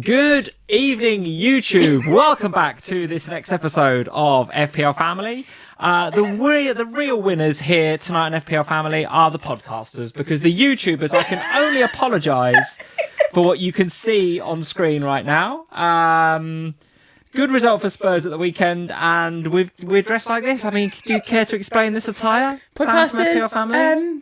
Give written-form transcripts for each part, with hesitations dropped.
Good evening, YouTube. Welcome back to this next episode of FPL Family. The real winners here tonight in FPL Family are the podcasters, because the YouTubers, I can only apologise for what you can see on screen right now. Good result for Spurs at the weekend, and we're dressed like this. I mean, do you care to explain this attire? Podcasters, Sam from FPL Family?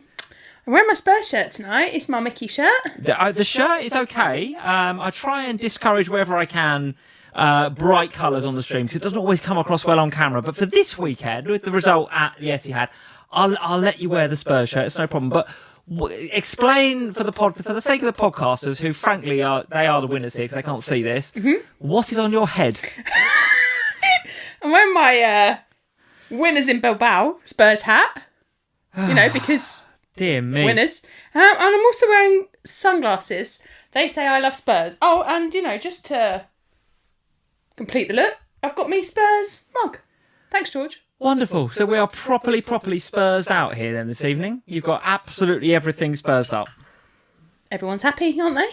I'm wearing my Spurs shirt tonight. It's my Mickey shirt. The shirt is okay. I try and discourage wherever I can bright colours on the stream, because it doesn't always come across well on camera. But for this weekend, with the result at the Ethihad, I'll let you wear the Spurs shirt. It's no problem. But explain for the sake of the podcasters, who frankly are the winners here because they can't see this. Mm-hmm. What is on your head? I'm wearing my winners in Bilbao Spurs hat. You know, because. Dear me. Winners. And I'm also wearing sunglasses. They say I love Spurs. Oh, and, you know, just to complete the look, I've got me Spurs mug. Thanks, George. Wonderful. So we are properly Spursed out here then this evening. You've got absolutely everything Spursed up. Everyone's happy, aren't they?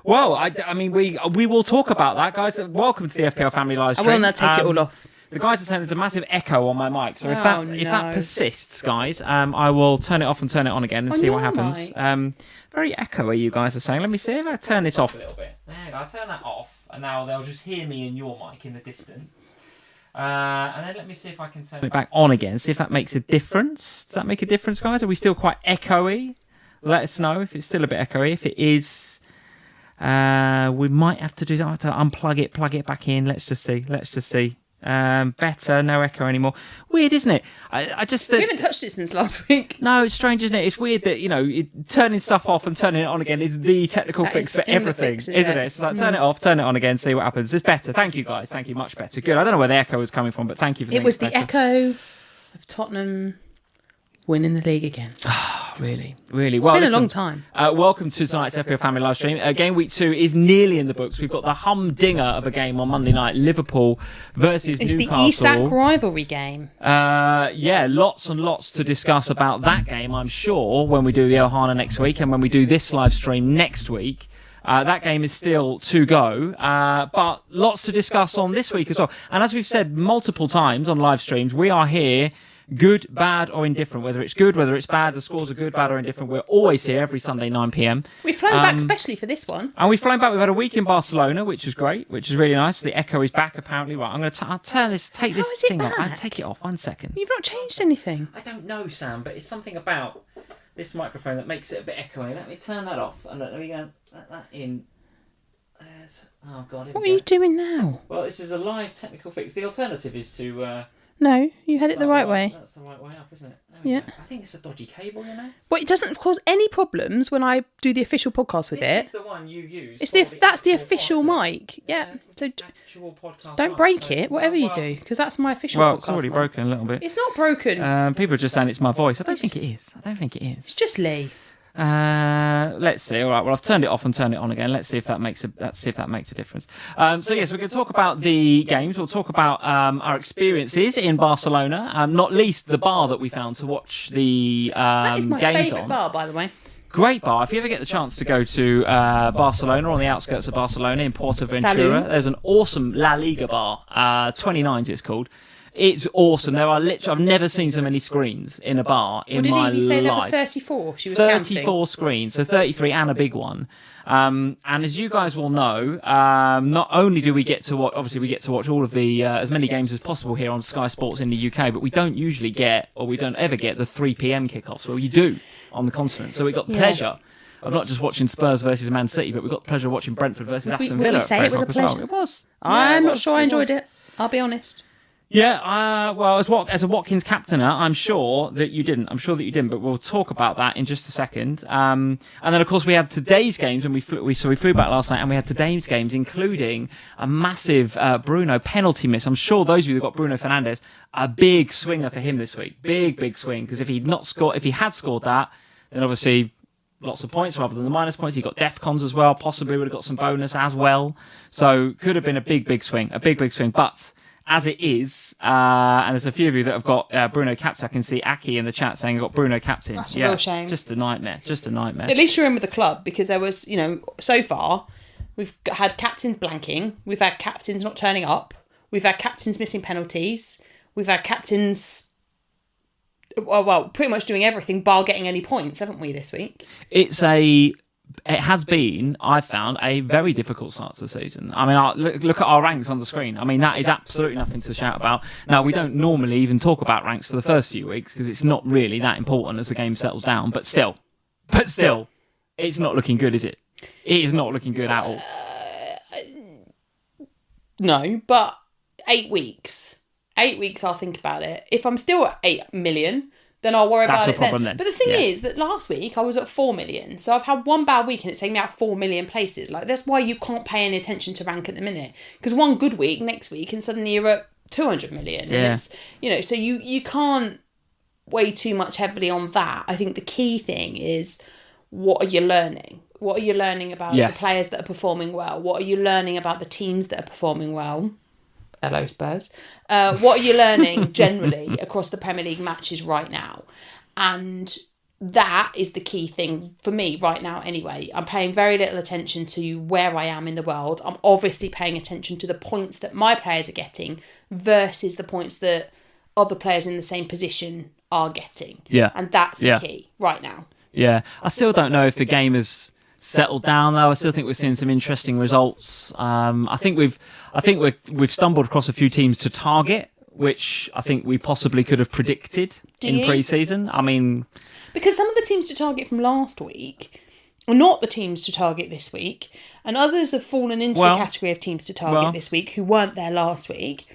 Well, I mean, we will talk about that, guys. Welcome to the FPL Family live stream. I will now take it all off. The guys are saying there's a massive echo on my mic, so if that persists, guys, I will turn it off and turn it on again and see what happens. Very echoey, you guys are saying. Let me see if I turn this off a little bit. There you go. I turn that off, and now they'll just hear me and your mic in the distance. And then let me see if I can turn it back on again. See if that makes a difference. Does that make a difference, guys? Are we still quite echoey? Let us know if it's still a bit echoey. If it is, we might have to unplug it, plug it back in. Let's just see. Better, no echo anymore. Weird, isn't it? I just we haven't touched it since last week. No, it's strange, isn't it? It's weird that, you know, turning stuff off and turning it on again is the technical fix for everything, isn't it? It's like turn it off, turn it on again, see what happens. It's better. Thank you, guys. Thank you, much better. Good. I don't know where the echo was coming from, but thank you for saying it was the echo of Tottenham winning the league again. Really? It's been a long time. Welcome to tonight's FPL Family live stream. Game week 2 is nearly in the books. We've got the humdinger of a game on Monday night, Liverpool versus Newcastle. It's the Isak rivalry game. Yeah, lots and lots to discuss about that game, I'm sure, when we do the Ohana next week and when we do this live stream next week. That game is still to go, but lots to discuss on this week as well. And as we've said multiple times on live streams, we are here good, bad or indifferent. Whether it's good, whether it's bad, the scores are good, bad or indifferent. We're always here every Sunday 9 p.m. We've flown back especially for this one. And we've flown back. We've had a week in Barcelona, which is great, which is really nice. The echo is back apparently. Right, I'm going to take this thing off. I'll take it off. 1 second. You've not changed anything. I don't know, Sam, but it's something about this microphone that makes it a bit echoey. Let me turn that off and let me go let that in. Oh God! What are you doing now? Well, this is a live technical fix. The alternative is to. No, you had it the right way. That's the right way up, isn't it? Yeah. I think it's a dodgy cable, you know. But it doesn't cause any problems when I do the official podcast with it. It's the one you use. That's the official mic. Yeah. So don't break so, it, whatever you do, because that's my official podcast. Well, it's already broken a little bit. It's not broken. People are just saying it's my voice. I don't think it is. It's just Lee. Let's see. All right. Well, I've turned it off and turned it on again. Let's see if that makes a difference. So yes, we're going to talk about the games. We'll talk about our experiences in Barcelona, not least the bar that we found to watch the that is my games favourite on. bar, by the way. Great bar. If you ever get the chance to go to Barcelona, on the outskirts of Barcelona in Portaventura, there's an awesome La Liga bar. 29s it's called. It's awesome. There are I've never seen so many screens in a bar in my life. Did he say there were 34? She was 34 counting. screens, so 33 and a big one. And as you guys will know, not only do we get to watch, obviously we get to watch all of the as many games as possible here on Sky Sports in the UK, but we don't usually get, or we don't ever get, the 3 p.m. kickoffs. Well, you do on the continent. So we got the pleasure of not just watching Spurs versus Man City, but we got the pleasure of watching Brentford versus Aston Villa. Would you say it was a pleasure? Well. It was. I'm not sure I enjoyed it. I'll be honest. Yeah, well, as a Watkins captainer, I'm sure that you didn't. But we'll talk about that in just a second. And then, of course, we had today's games when we flew back last night, and we had today's games, including a massive Bruno penalty miss. I'm sure those of you that got Bruno Fernandes, a big swinger for him this week, big swing. Because if he had scored that, then obviously lots of points rather than the minus points. He got DEFCONs as well. Possibly would have got some bonus as well. So could have been a big swing, But as it is, and there's a few of you that have got Bruno captain. I can see Aki in the chat saying I got Bruno captain. That's a real shame. Just a nightmare. At least you're in with the club, because there was, so far, We've had captains blanking. We've had captains not turning up. We've had captains missing penalties. We've had captains, well, pretty much doing everything bar getting any points, haven't we, this week? It has been, I found, a very difficult start to the season. I mean, look at our ranks on the screen. I mean, that is absolutely nothing to shout about. Now, we don't normally even talk about ranks for the first few weeks because it's not really that important as the game settles down. But still, it's not looking good, is it? It is not looking good at all. No, but 8 weeks. 8 weeks, I'll think about it. If I'm still at 8 million... then I'll worry about it then. But the thing is that last week I was at 4 million. So I've had one bad week and it's taken me out 4 million places. Like, that's why you can't pay any attention to rank at the minute. Because one good week next week and suddenly you're at 200 million. Yeah. And it's, so you can't weigh too much heavily on that. I think the key thing is, what are you learning? What are you learning about the players that are performing well? What are you learning about the teams that are performing well? Hello, Spurs. What are you learning generally across the Premier League matches right now? And that is the key thing for me right now anyway. I'm paying very little attention to where I am in the world. I'm obviously paying attention to the points that my players are getting versus the points that other players in the same position are getting. Yeah. And that's the key right now. Yeah. I still don't know if the game has settled down though. I still think we're seeing some interesting results. I think we've stumbled across a few teams to target, which I think we possibly could have predicted in pre-season. I mean, because some of the teams to target from last week are not the teams to target this week, and others have fallen into the category of teams to target this week who weren't there last week.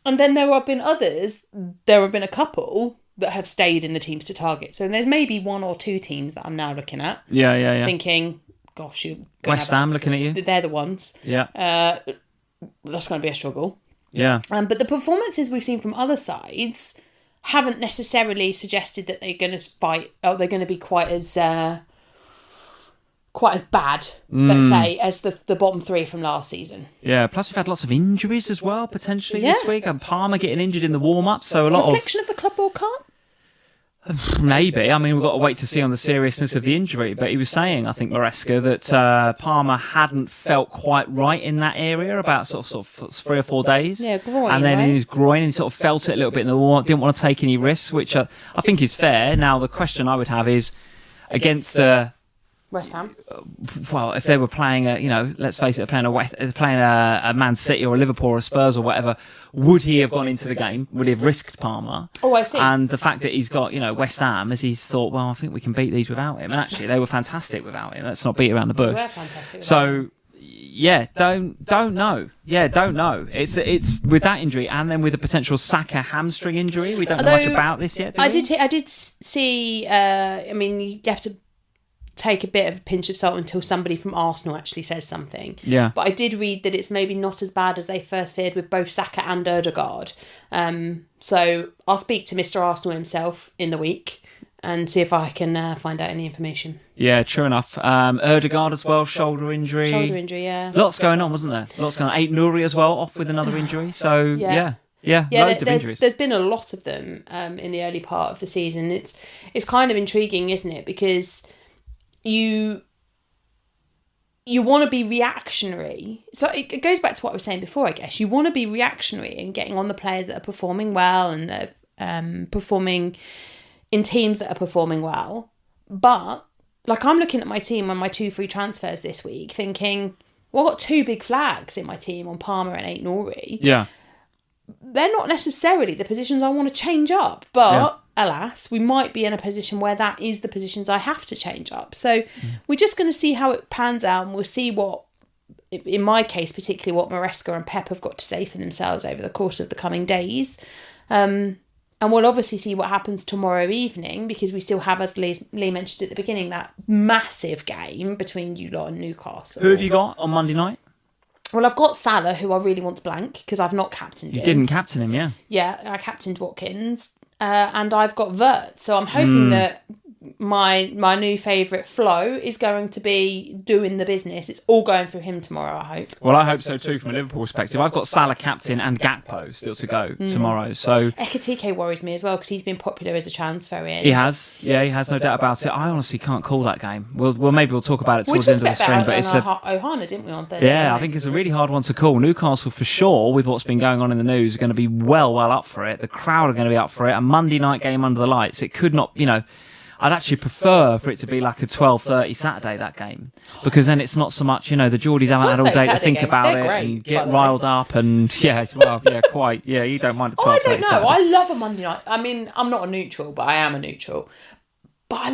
And then there have been a couple that have stayed in the teams to target. So there's maybe one or two teams that I'm now looking at. Yeah. Thinking, gosh, West Ham looking at you. They're the ones. Yeah. That's going to be a struggle. Yeah. But the performances we've seen from other sides haven't necessarily suggested that they're going to fight, or they're going to be quite as bad, let's say, as the bottom three from last season. Yeah. Plus, we've had lots of injuries as well potentially this week, and Palmer getting injured in the warm-up, so a lot of reflection of the Club World Cup. Maybe. I mean, we've got to wait to see on the seriousness of the injury. But he was saying, I think, Maresca, that Palmer hadn't felt quite right in that area about sort of 3 or 4 days. Yeah, groin. And then in his groin, he sort of felt it a little bit in the warm-up, didn't want to take any risks, which I think is fair. Now, the question I would have is, against West Ham. Well, if they were playing let's face it, playing a Man City or a Liverpool or a Spurs or whatever, would he have gone into the game? Would he have risked Palmer? Oh, I see. And the fact that he's got, West Ham, as he's thought, well, I think we can beat these without him. And actually, they were fantastic without him. Let's not beat around the bush. They were fantastic. So, yeah, don't know. Yeah, don't know. It's with that injury and then with a potential Saka hamstring injury. We don't know much about this yet. I did see. I mean, you have to take a bit of a pinch of salt until somebody from Arsenal actually says something. Yeah. But I did read that it's maybe not as bad as they first feared with both Saka and Ødegaard. So I'll speak to Mr. Arsenal himself in the week and see if I can find out any information. Yeah, true enough. Ødegaard as well, shoulder injury. Yeah. Lots going on, wasn't there? Lots going on. Ait-Nouri as well, off with another injury. So, yeah, loads of injuries. There's been a lot of them in the early part of the season. It's kind of intriguing, isn't it? Because you want to be reactionary. So it goes back to what I was saying before, I guess. You want to be reactionary and getting on the players that are performing well and that are performing in teams that are performing well. But, like, I'm looking at my team on my 2 free transfers this week thinking, well, I've got 2 big flags in my team on Palmer and Ait-Nouri. Yeah. They're not necessarily the positions I want to change up, but alas, we might be in a position where that is the positions I have to change up. So we're just going to see how it pans out, and we'll see what, in my case, particularly what Maresca and Pep have got to say for themselves over the course of the coming days. And we'll obviously see what happens tomorrow evening, because we still have, as Lee mentioned at the beginning, that massive game between you lot and Newcastle. Who have you got on Monday night? Well, I've got Salah, who I really want to blank, because I've not captained him. You didn't captain him, yeah. Yeah, I captained Watkins. And I've got Havertz. So I'm hoping that my new favourite Flo is going to be doing the business. It's all going through him tomorrow, I hope. Well, I hope so too from a Liverpool perspective. I've got Salah captain and Gakpo still to go tomorrow. So Ekitike worries me as well because he's been popular as a transfer in. He has, no doubt about it. I honestly can't call that game. Maybe we'll talk about it towards the end of the stream. But it's Ohana, didn't we, on Thursday? Yeah, I think it's a really hard one to call. Newcastle, for sure, with what's been going on in the news, are going to be well up for it. The crowd are going to be up for it. A Monday night game under the lights. It could not, I'd actually prefer for it to be like a 12:30 Saturday, that game, because then it's not so much, the Geordies haven't had all day to think about it and get riled up and quite. Yeah, you don't mind a 12:30 I don't know. Saturday. I love a Monday night. I mean, I'm not a neutral, but I am a neutral. But I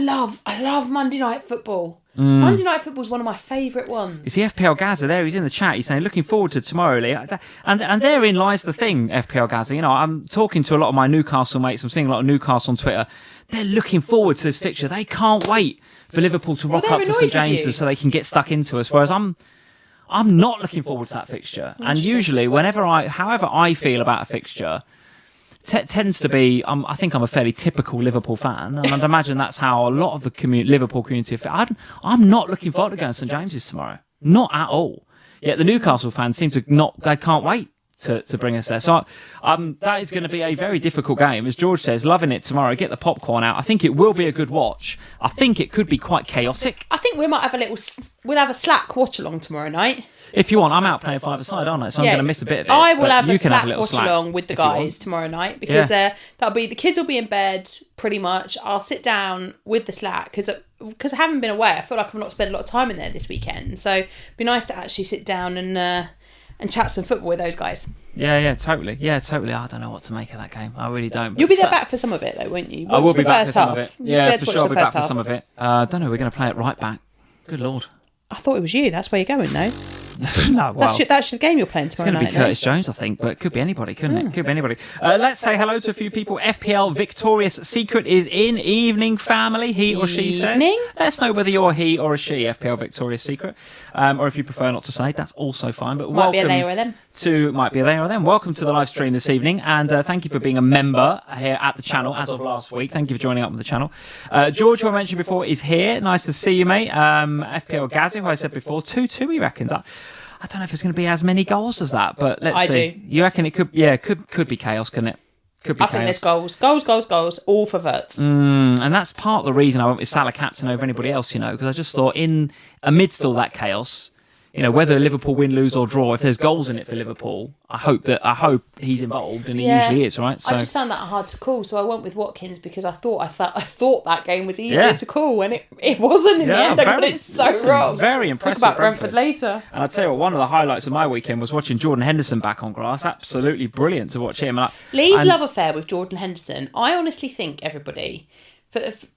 love Monday night football. Monday night football is one of my favourite ones. It's the FPL Gaza there. He's in the chat. He's saying, looking forward to tomorrow, Lee. And therein lies the thing, FPL Gaza. I'm talking to a lot of my Newcastle mates. I'm seeing a lot of Newcastle on Twitter. They're looking forward to this fixture. They can't wait for Liverpool to rock up to St James's so they can get stuck into us. Whereas I'm not looking forward to that fixture. And usually, however I feel about a fixture, tends to be, I think I'm a fairly typical Liverpool fan, and I'd imagine that's how a lot of the Liverpool community feel. I'm not looking forward to going to St James's tomorrow. Not at all. Yet the Newcastle fans seem to they can't wait to bring us there. So that is going to be a very difficult game. As George says, loving it tomorrow. Get the popcorn out. I think it will be a good watch. I think it could be quite chaotic. I think we might have we'll have a Slack watch along tomorrow night. If you want, I'm out playing five-a-side, aren't I? So I'm going to miss a bit of it. I will have a Slack watch along with the guys tomorrow night because the kids will be in bed pretty much. I'll sit down with the Slack because I haven't been away. I feel like I've not spent a lot of time in there this weekend. So it'd be nice to actually sit down and chat some football with those guys. Yeah, totally. I don't know what to make of that game. I really don't. You'll be there back for some of it, though, won't you? I will be back for some of it. Yeah, for sure. I'll be back for some of it. I don't know. We're going to play it right back. Good Lord. I thought it was you. That's where you're going, though. No, well, that's the game you're playing tomorrow night. It's going to be Curtis Jones, I think, but it could be anybody, couldn't it? Could be anybody. Let's say hello to a few people. FPL Victorious Secret is in. Evening, family, he or she says. Let us know whether you're a he or a she, FPL Victorious Secret. Or if you prefer not to say, that's also fine. But might be a they or a them. Might be a they or a them. Welcome to the live stream this evening, and thank you for being a member here at the channel as of last week. Thank you for joining up with the channel. George, who I mentioned before, is here. Nice to see you, mate. FPL Gazzy, who I said before, 2-2, he reckons. I don't know if it's going to be as many goals as that, but let's see. Do. You reckon it could? Yeah, could be chaos, couldn't it? Could be chaos. Think there's goals, all for Verts. And that's part of the reason I went with Salah captain over anybody else, because I just thought amidst all that chaos, whether Liverpool win, lose or draw, if there's goals in it for Liverpool, I hope he's involved, and he usually is, right? So, I just found that hard to call, so I went with Watkins because I thought that game was easier to call, and it wasn't in the end. I got it so wrong. Very impressive. Talk about Brentford later. And I'll tell you what, one of the highlights of my weekend was watching Jordan Henderson back on grass. Absolutely brilliant to watch him. Lee's love affair with Jordan Henderson. I honestly think everybody, as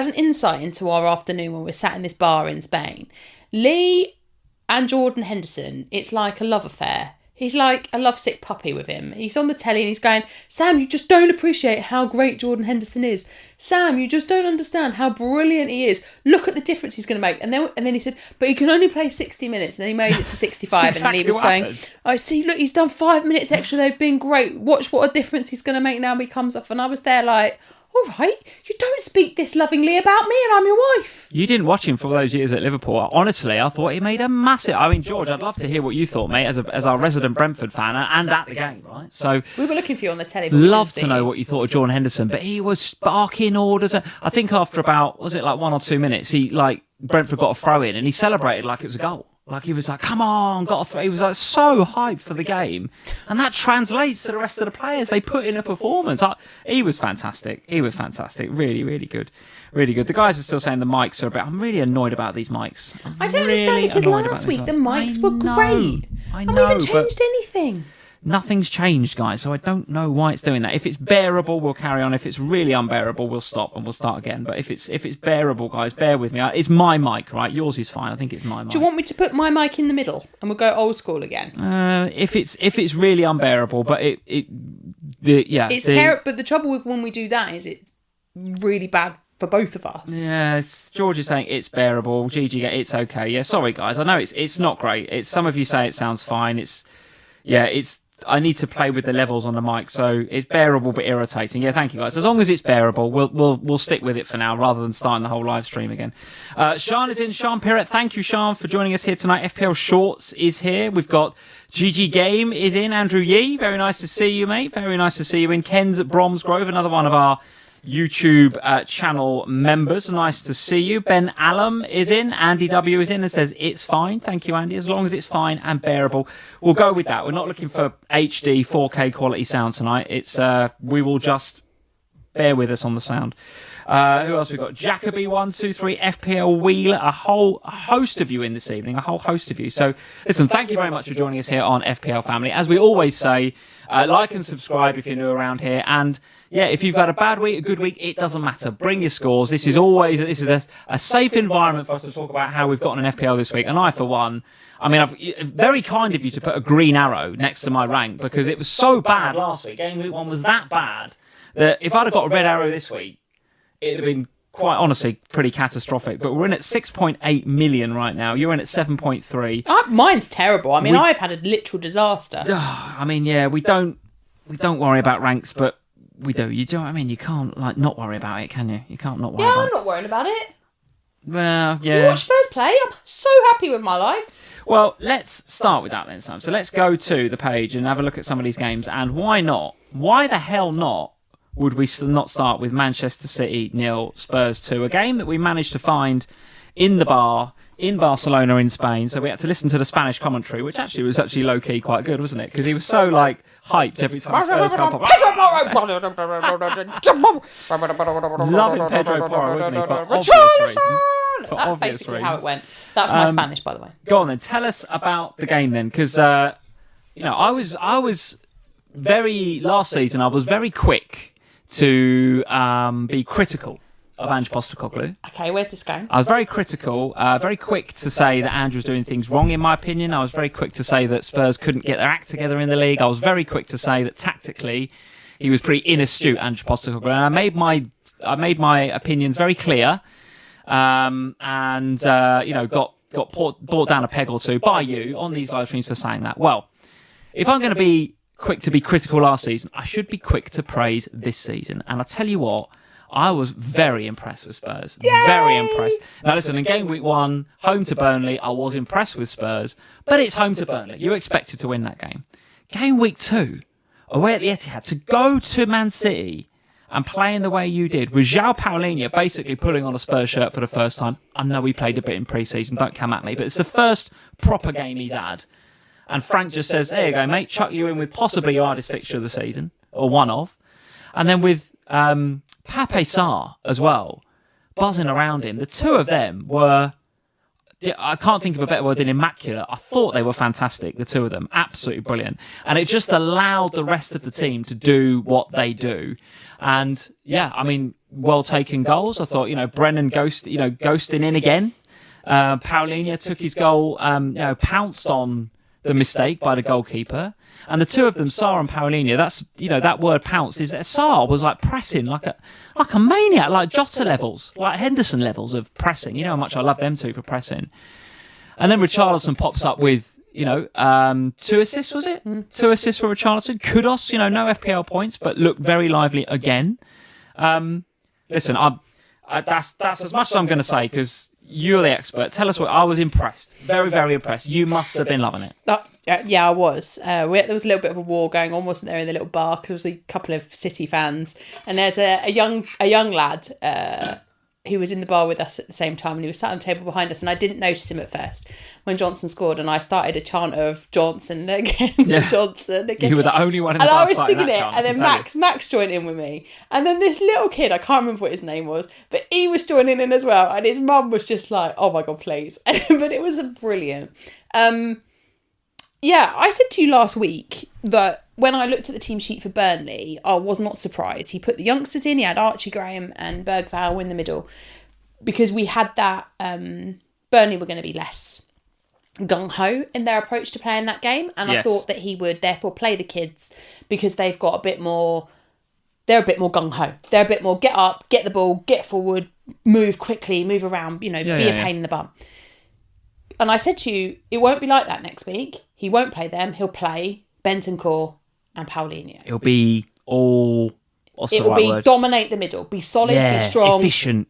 an insight into our afternoon when we're sat in this bar in Spain, Lee and Jordan Henderson, it's like a love affair. He's like a lovesick puppy with him. He's on the telly and he's going, Sam, you just don't appreciate how great Jordan Henderson is. Sam, you just don't understand how brilliant he is. Look at the difference he's going to make. And then he said, but he can only play 60 minutes. And then he made it to 65. Exactly, and he was going, I see, look, he's done 5 minutes extra. They've been great. Watch what a difference he's going to make now he comes off. And I was there like, all right, you don't speak this lovingly about me and I'm your wife. You didn't watch him for all those years at Liverpool. Honestly, I thought he made a massive... I mean, George, I'd love to hear what you thought, mate, as our resident Brentford fan and at the game, right? So we were looking for you on the telly. Love to know what you thought of Jordan Henderson, but he was barking orders. I think after about, was it like 1 or 2 minutes, Brentford got a throw in and he celebrated like it was a goal. Like he was like, come on, got a throw. He was like so hyped for the game. And that translates to the rest of the players. They put in a performance. He was fantastic. Really, really good. Really good. The guys are still saying the mics are a bit... I'm really annoyed about these mics. I don't understand because last week the mics were great. I know, haven't even changed anything. Nothing's changed, guys, so I don't know why it's doing that. If it's bearable, we'll carry on. If it's really unbearable, we'll stop and we'll start again. But if it's bearable, guys, bear with me. It's my mic, right? Yours is fine. I think it's my mic. Do you want me to put my mic in the middle and we'll go old school again? If it's really unbearable, but it's terrible. But the trouble with when we do that is it's really bad for both of us. Yeah, George is saying it's bearable. GG, it's okay. Yeah, sorry guys. I know it's not great. Some of you say it sounds fine. It's I need to play with the levels on the mic, so it's bearable but irritating. Yeah, thank you guys. As long as it's bearable, we'll stick with it for now, rather than starting the whole live stream again. Sean is in. Sean Pirrett, thank you, Sean, for joining us here tonight. FPL Shorts is here. We've got GG Game is in. Andrew Yee, very nice to see you, mate. Very nice to see you in. Ken's at Bromsgrove, another one of our YouTube channel members. Nice to see you. Ben Allam is in. Andy W is in and says it's fine. Thank you, Andy. As long as it's fine and bearable, we'll go with that. We're not looking for HD 4K quality sound tonight. It's we will just bear with us on the sound. Who else we got? Jacoby 123, FPL Wheeler, a whole host of you in this evening, a whole host of you. So listen, thank you very much for joining us here on FPL Family. As we always say, like and subscribe if you're new around here, and yeah, if you've got a bad week, a good week, it doesn't matter. Bring your scores. This is a safe environment for us to talk about how we've gotten an FPL this week. And I, for one, I mean, very kind of you to put a green arrow next to my rank, because it was so bad last week. Game week 1 was that bad that if I'd have got a red arrow this week, it'd have been quite honestly pretty catastrophic. But we're in at 6.8 million right now. You're in at 7.3. Mine's terrible. I mean, I've had a literal disaster. I mean, yeah, we don't worry about ranks, but we do. You do. I mean, you can't not worry about it, can you? You can't not worry about it. Yeah, I'm not worrying about it. Well, yeah. You watch Spurs play. I'm so happy with my life. Well, let's start with that then, Sam. So let's go to the page and have a look at some of these games. And why not? Why the hell not? Would we not start with Manchester City 0, Spurs 2, a game that we managed to find in the bar in Barcelona in Spain. So we had to listen to the Spanish commentary, which was low-key quite good, wasn't it? Because he was so hyped every time Spurs come up. Loving Pedro Porro, wasn't he? For obvious reasons. That's basically how it went. That's my Spanish, by the way. Go on then, tell us about the game then, because I was very last season. I was very quick to be critical of Ange Postecoglou. Okay, where's this going? I was very critical, very quick to say that Ange was doing things wrong, in my opinion. I was very quick to say that Spurs couldn't get their act together in the league. I was very quick to say that tactically he was pretty inastute, Ange Postecoglou. And I made my opinions very clear, and got brought down a peg or two by you on these live streams for saying that. Well, if I'm going to be quick to be critical last season, I should be quick to praise this season. And I tell you what, I was very impressed with Spurs. Yay! Very impressed. Now listen, in game week 1, home to Burnley, I was impressed with Spurs, but it's home to Burnley. You expected to win that game. Game week 2, away at the Ethihad, to go to Man City and play in the way you did, with Joao Pedro basically pulling on a Spurs shirt for the first time. I know he played a bit in pre-season, don't come at me, but it's the first proper game he's had. And Frank just says, there you go, mate, chuck you in with possibly your hardest fixture of the season, or one of. And then with Pape Sarr as well, buzzing around him. The two of them were, I can't think of a better word than immaculate. I thought they were fantastic, the two of them. Absolutely brilliant. And it just allowed the rest of the team to do what they do. And yeah, I mean, well taken goals. I thought, Brennan ghosting in again. Paulinho took his goal, pounced on the mistake by the goalkeeper. And the two of them, Sarr and Paulinho, that's, that word pounced, is that Sarr was pressing like a maniac, like Jota levels, like Henderson levels of pressing. You know how much I love them two for pressing. And then Richarlison pops up with, 2 assists, was it? 2 assists for Richarlison. Kudos, no FPL points, but looked very lively again. Listen, that's as much as I'm going to say, because you're the expert. Tell us what. I was impressed. Very, very impressed. You must have been loving it. Yeah, I was. There was a little bit of a war going on, wasn't there, in the little bar, because there was a couple of City fans, and there's a young lad who was in the bar with us at the same time, and he was sat on the table behind us, and I didn't notice him at first when Johnson scored, and I started a chant of Johnson again, Johnson again. You were the only one in the bar, and I was singing it, and then Max joined in with me, and then this little kid, I can't remember what his name was, but he was joining in as well, and his mum was just like, "Oh my god, please!" But it was brilliant. Yeah, I said to you last week that when I looked at the team sheet for Burnley, I was not surprised. He put the youngsters in. He had Archie Graham and Bergvall in the middle, because we had that Burnley were going to be less gung-ho in their approach to playing that game. And I thought that he would therefore play the kids, because they've got a bit more, they're a bit more gung-ho. They're a bit more get up, get the ball, get forward, move quickly, move around, be a pain in the bum. And I said to you, it won't be like that next week. He won't play them. He'll play Bentancur and Paulinho. It'll be all... It will be dominate the middle, be solid, be strong, efficient,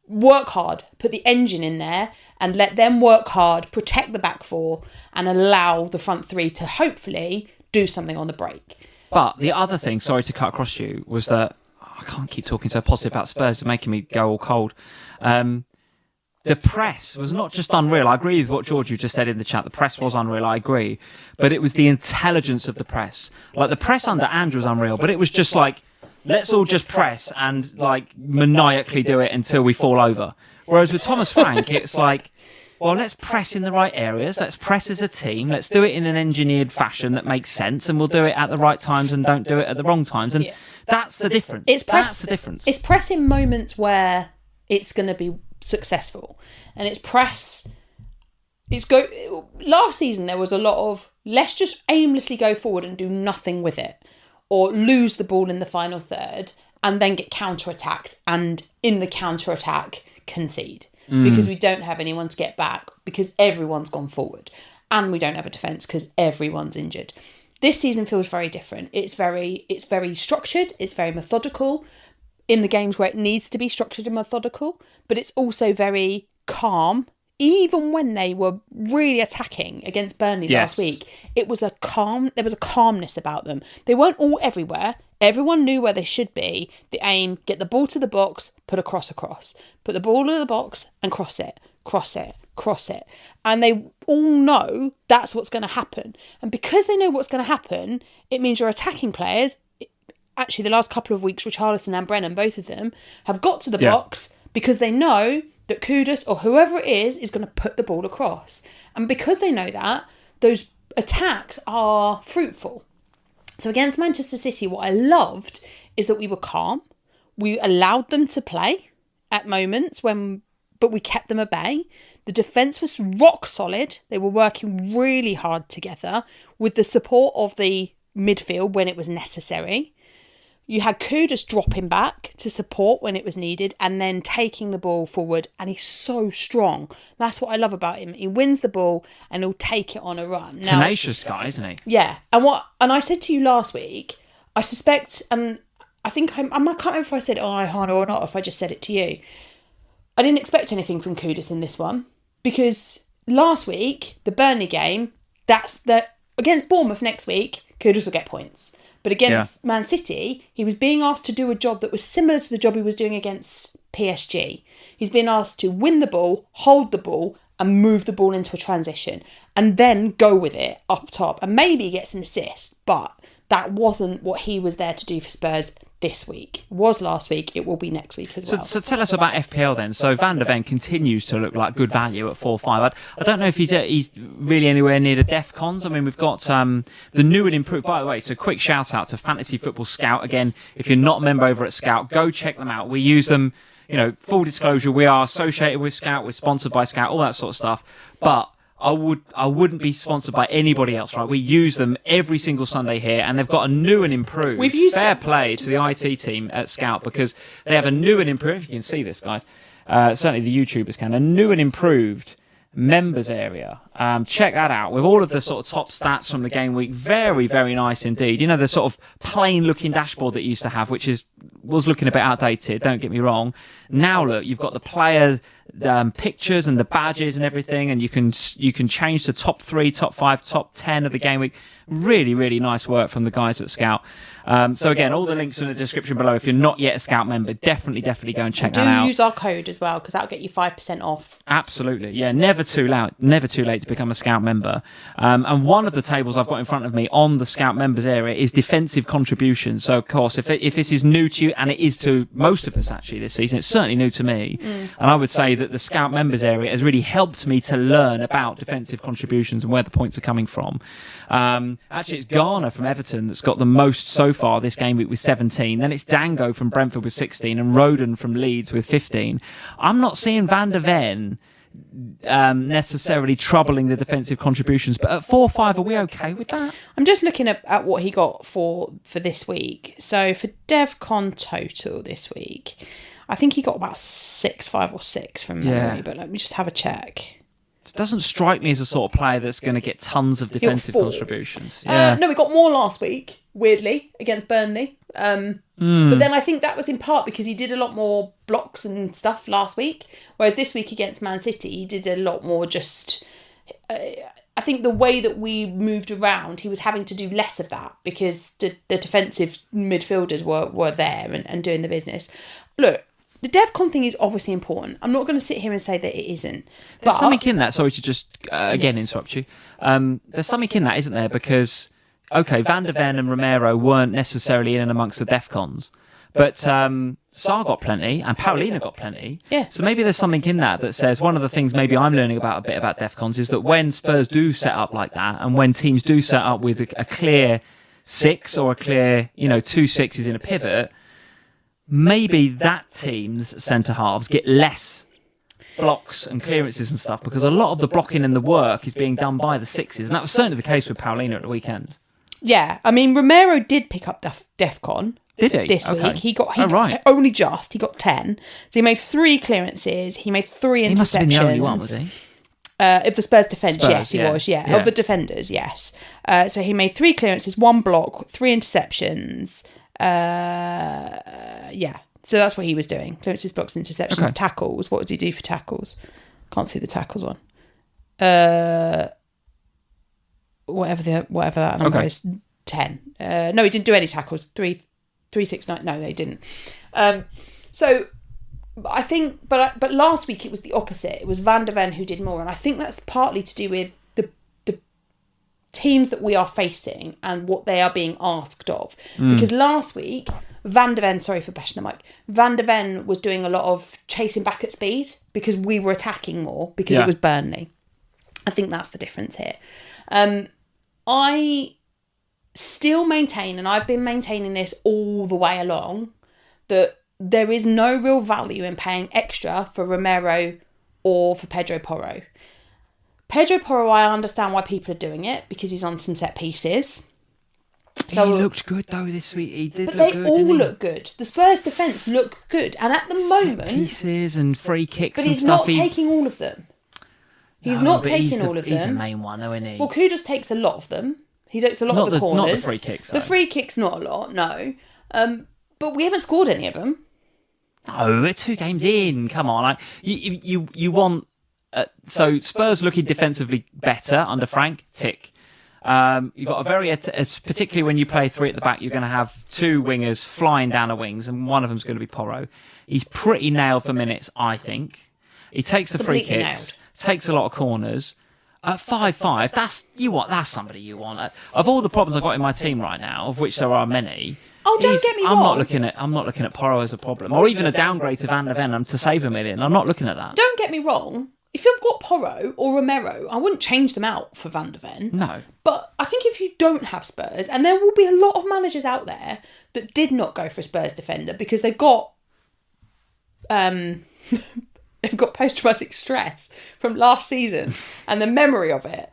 work hard, put the engine in there and let them work hard, protect the back four and allow the front three to hopefully do something on the break. But the other thing, sorry to cut across you, was that I can't keep talking so positive about Spurs, it's making me go all cold. The press was not just unreal. I agree with what George, you just said in the chat. The press was unreal, I agree. But it was the intelligence of the press. Like, the press under Andrew was unreal, but it was just like, let's all just press and, like, maniacally do it until we fall over. Whereas with Thomas Frank, it's like, well, let's press in the right areas. Let's press as a team. Let's do it in an engineered fashion that makes sense, and we'll do it at the right times and don't do it at the wrong times. And that's the difference. That's the difference. It's press in moments where it's going to be successful, and it's press. Last season there was a lot of let's just aimlessly go forward and do nothing with it, or lose the ball in the final third and then get counter-attacked, and in the counter-attack concede because we don't have anyone to get back because everyone's gone forward, and we don't have a defence because everyone's injured. This season feels very different. It's very structured, it's very methodical in the games where it needs to be structured and methodical, but it's also very calm. Even when they were really attacking against Burnley last week, there was a calmness about them. They weren't all everywhere. Everyone knew where they should be. The aim, get the ball to the box, put a cross across. Put the ball to the box and cross it. And they all know that's what's going to happen. And because they know what's going to happen, it means your attacking players, actually the last couple of weeks, Richarlison and Brennan, both of them, have got to the box because they know that Kudus or whoever it is going to put the ball across. And because they know that, those attacks are fruitful. So against Manchester City, what I loved is that we were calm. We allowed them to play at moments but we kept them at bay. The defence was rock solid. They were working really hard together with the support of the midfield when it was necessary. You had Kudus dropping back to support when it was needed and then taking the ball forward. And he's so strong. That's what I love about him. He wins the ball and he'll take it on a run. Now, tenacious guy, isn't he? Yeah. And I said to you last week, I suspect, and I think I can't remember if I said it on iHana or not, if I just said it to you. I didn't expect anything from Kudus in this one because last week, the Burnley game, against Bournemouth next week, Kudus will get points. But against Man City, he was being asked to do a job that was similar to the job he was doing against PSG. He's been asked to win the ball, hold the ball, and move the ball into a transition, and then go with it up top. And maybe he gets an assist, but that wasn't what he was there to do for Spurs this week. It was last week, it will be next week as well. So tell us about FPL then. So Van der Ven continues to look like good value at 4-5. I don't know if he's really anywhere near the DEFCONs. I mean, we've got the new and improved, by the way, so quick shout out to Fantasy Football Scout. Again, if you're not a member over at Scout, go check them out. We use them, full disclosure, we are associated with Scout, we're sponsored by Scout, all that sort of stuff. But I wouldn't be sponsored by anybody else, right? We use them every single Sunday here, and they've got a new and improved. Fair play to the IT team at Scout because they have a new and improved. If you can see this, guys, certainly the YouTubers can. A new and improved members area. Check that out with all of the sort of top stats from the game week. Very, very nice indeed. The sort of plain looking dashboard that you used to have, which was looking a bit outdated, don't get me wrong. Now look, you've got the player pictures and the badges and everything, and you can change to top 3, top 5, top 10 of the game week. Really, really nice work from the guys at Scout. So again, all the links are in the description below. If you're not yet a Scout member, definitely go and check that out. Do use our code as well, because that'll get you 5% off. Absolutely, yeah. Never too late to become a Scout member. And one of the tables I've got in front of me on the Scout members area is defensive contributions. So of course, if this is new to you, and it is to most of us actually this season, it's certainly new to me. And I would say that the Scout members area has really helped me to learn about defensive contributions and where the points are coming from. Actually, it's Garner from Everton that's got the most so far this game week with 17. Then it's Dango from Brentford with 16 and Roden from Leeds with 15. I'm not seeing Van der Ven necessarily troubling the defensive contributions, but at 4-5, are we okay with that? I'm just looking at what he got for this week. So for DevCon total this week, I think he got about 5 or 6 from memory, but let me just have a check. doesn't strike me as a sort of player that's going to get tons of defensive contributions. No, we got more last week, weirdly, against Burnley. But then I think that was in part because he did a lot more blocks and stuff last week, whereas this week against Man City, he did a lot more just... I think the way that we moved around, he was having to do less of that because the defensive midfielders were there and doing the business. Look, the DevCon thing is obviously important. I'm not going to sit here and say that it isn't. There's something in that. Sorry to just again interrupt you. There's something in that, isn't there? Because, okay, Van der Ven and Romero weren't necessarily in and amongst the DEFCONs, but Sarr got plenty and Paulina got plenty. Yeah. So maybe there's something in that says one of the things maybe I'm learning about a bit about DEFCONs is that when Spurs do set up like that and when teams do set up with a clear 6 or a clear, 2 6s in a pivot, maybe that team's centre halves get less blocks and clearances and stuff because a lot of the blocking and the work is being done by the 6s, and that was certainly the case with Paulina at the weekend. Yeah, I mean Romero did pick up DEFCON. Did he? This week. He got only 10. So he made 3 clearances, he made 3 interceptions. He must have been the only one, was he? Of the Spurs defence, yes, he was, yeah. Of the defenders, yes. So he made 3 clearances, 1 block, 3 interceptions. Yeah, so that's what he was doing. Clearances, blocks, interceptions, tackles. What did he do for tackles? Can't see the tackles one. Whatever that number is, 10. No, he didn't do any tackles. 3, 6, 9. No, they didn't. So I think, but last week it was the opposite. It was Van der Ven who did more, and I think that's partly to do with the teams that we are facing and what they are being asked of. Because last week, Van der Ven, sorry for bashing the mic, Van der Ven was doing a lot of chasing back at speed because we were attacking more because it was Burnley. I think that's the difference here. I still maintain, and I've been maintaining this all the way along, that there is no real value in paying extra for Romero or for Pedro Porro. Pedro Porro, I understand why people are doing it because he's on some set pieces. So, he looked good though this week. He did but look they good, all didn't he? look good. The Spurs defence look good, and at the moment, set pieces and free kicks, but and he's stuff. not taking all of them. He's not taking all of them. He's the main one, though, isn't he? Well, Kudus takes a lot of them. He takes a lot of the corners. Not the free kicks. Though. The free kicks, not a lot. No, but we haven't scored any of them. No, we're 2 games in. Come on, like you want. So Spurs looking defensively better under Frank. Tick. You've got a very, particularly when you play 3 at the back, you're going to have 2 wingers flying down the wings, and one of them's going to be Porro. He's pretty nailed for minutes, I think. He takes the free kicks, takes a lot of corners. At 5-5, that's somebody you want. Of all the problems I've got in my team right now, of which there are many. Oh, don't get me wrong. I'm not looking at Porro as a problem, or even a downgrade to Van der Ven to save $1 million. I'm not looking at that. Don't get me wrong. If you've got Porro or Romero, I wouldn't change them out for Van der Ven. No. But I think if you don't have Spurs, and there will be a lot of managers out there that did not go for a Spurs defender because they've got they've got post-traumatic stress from last season and the memory of it.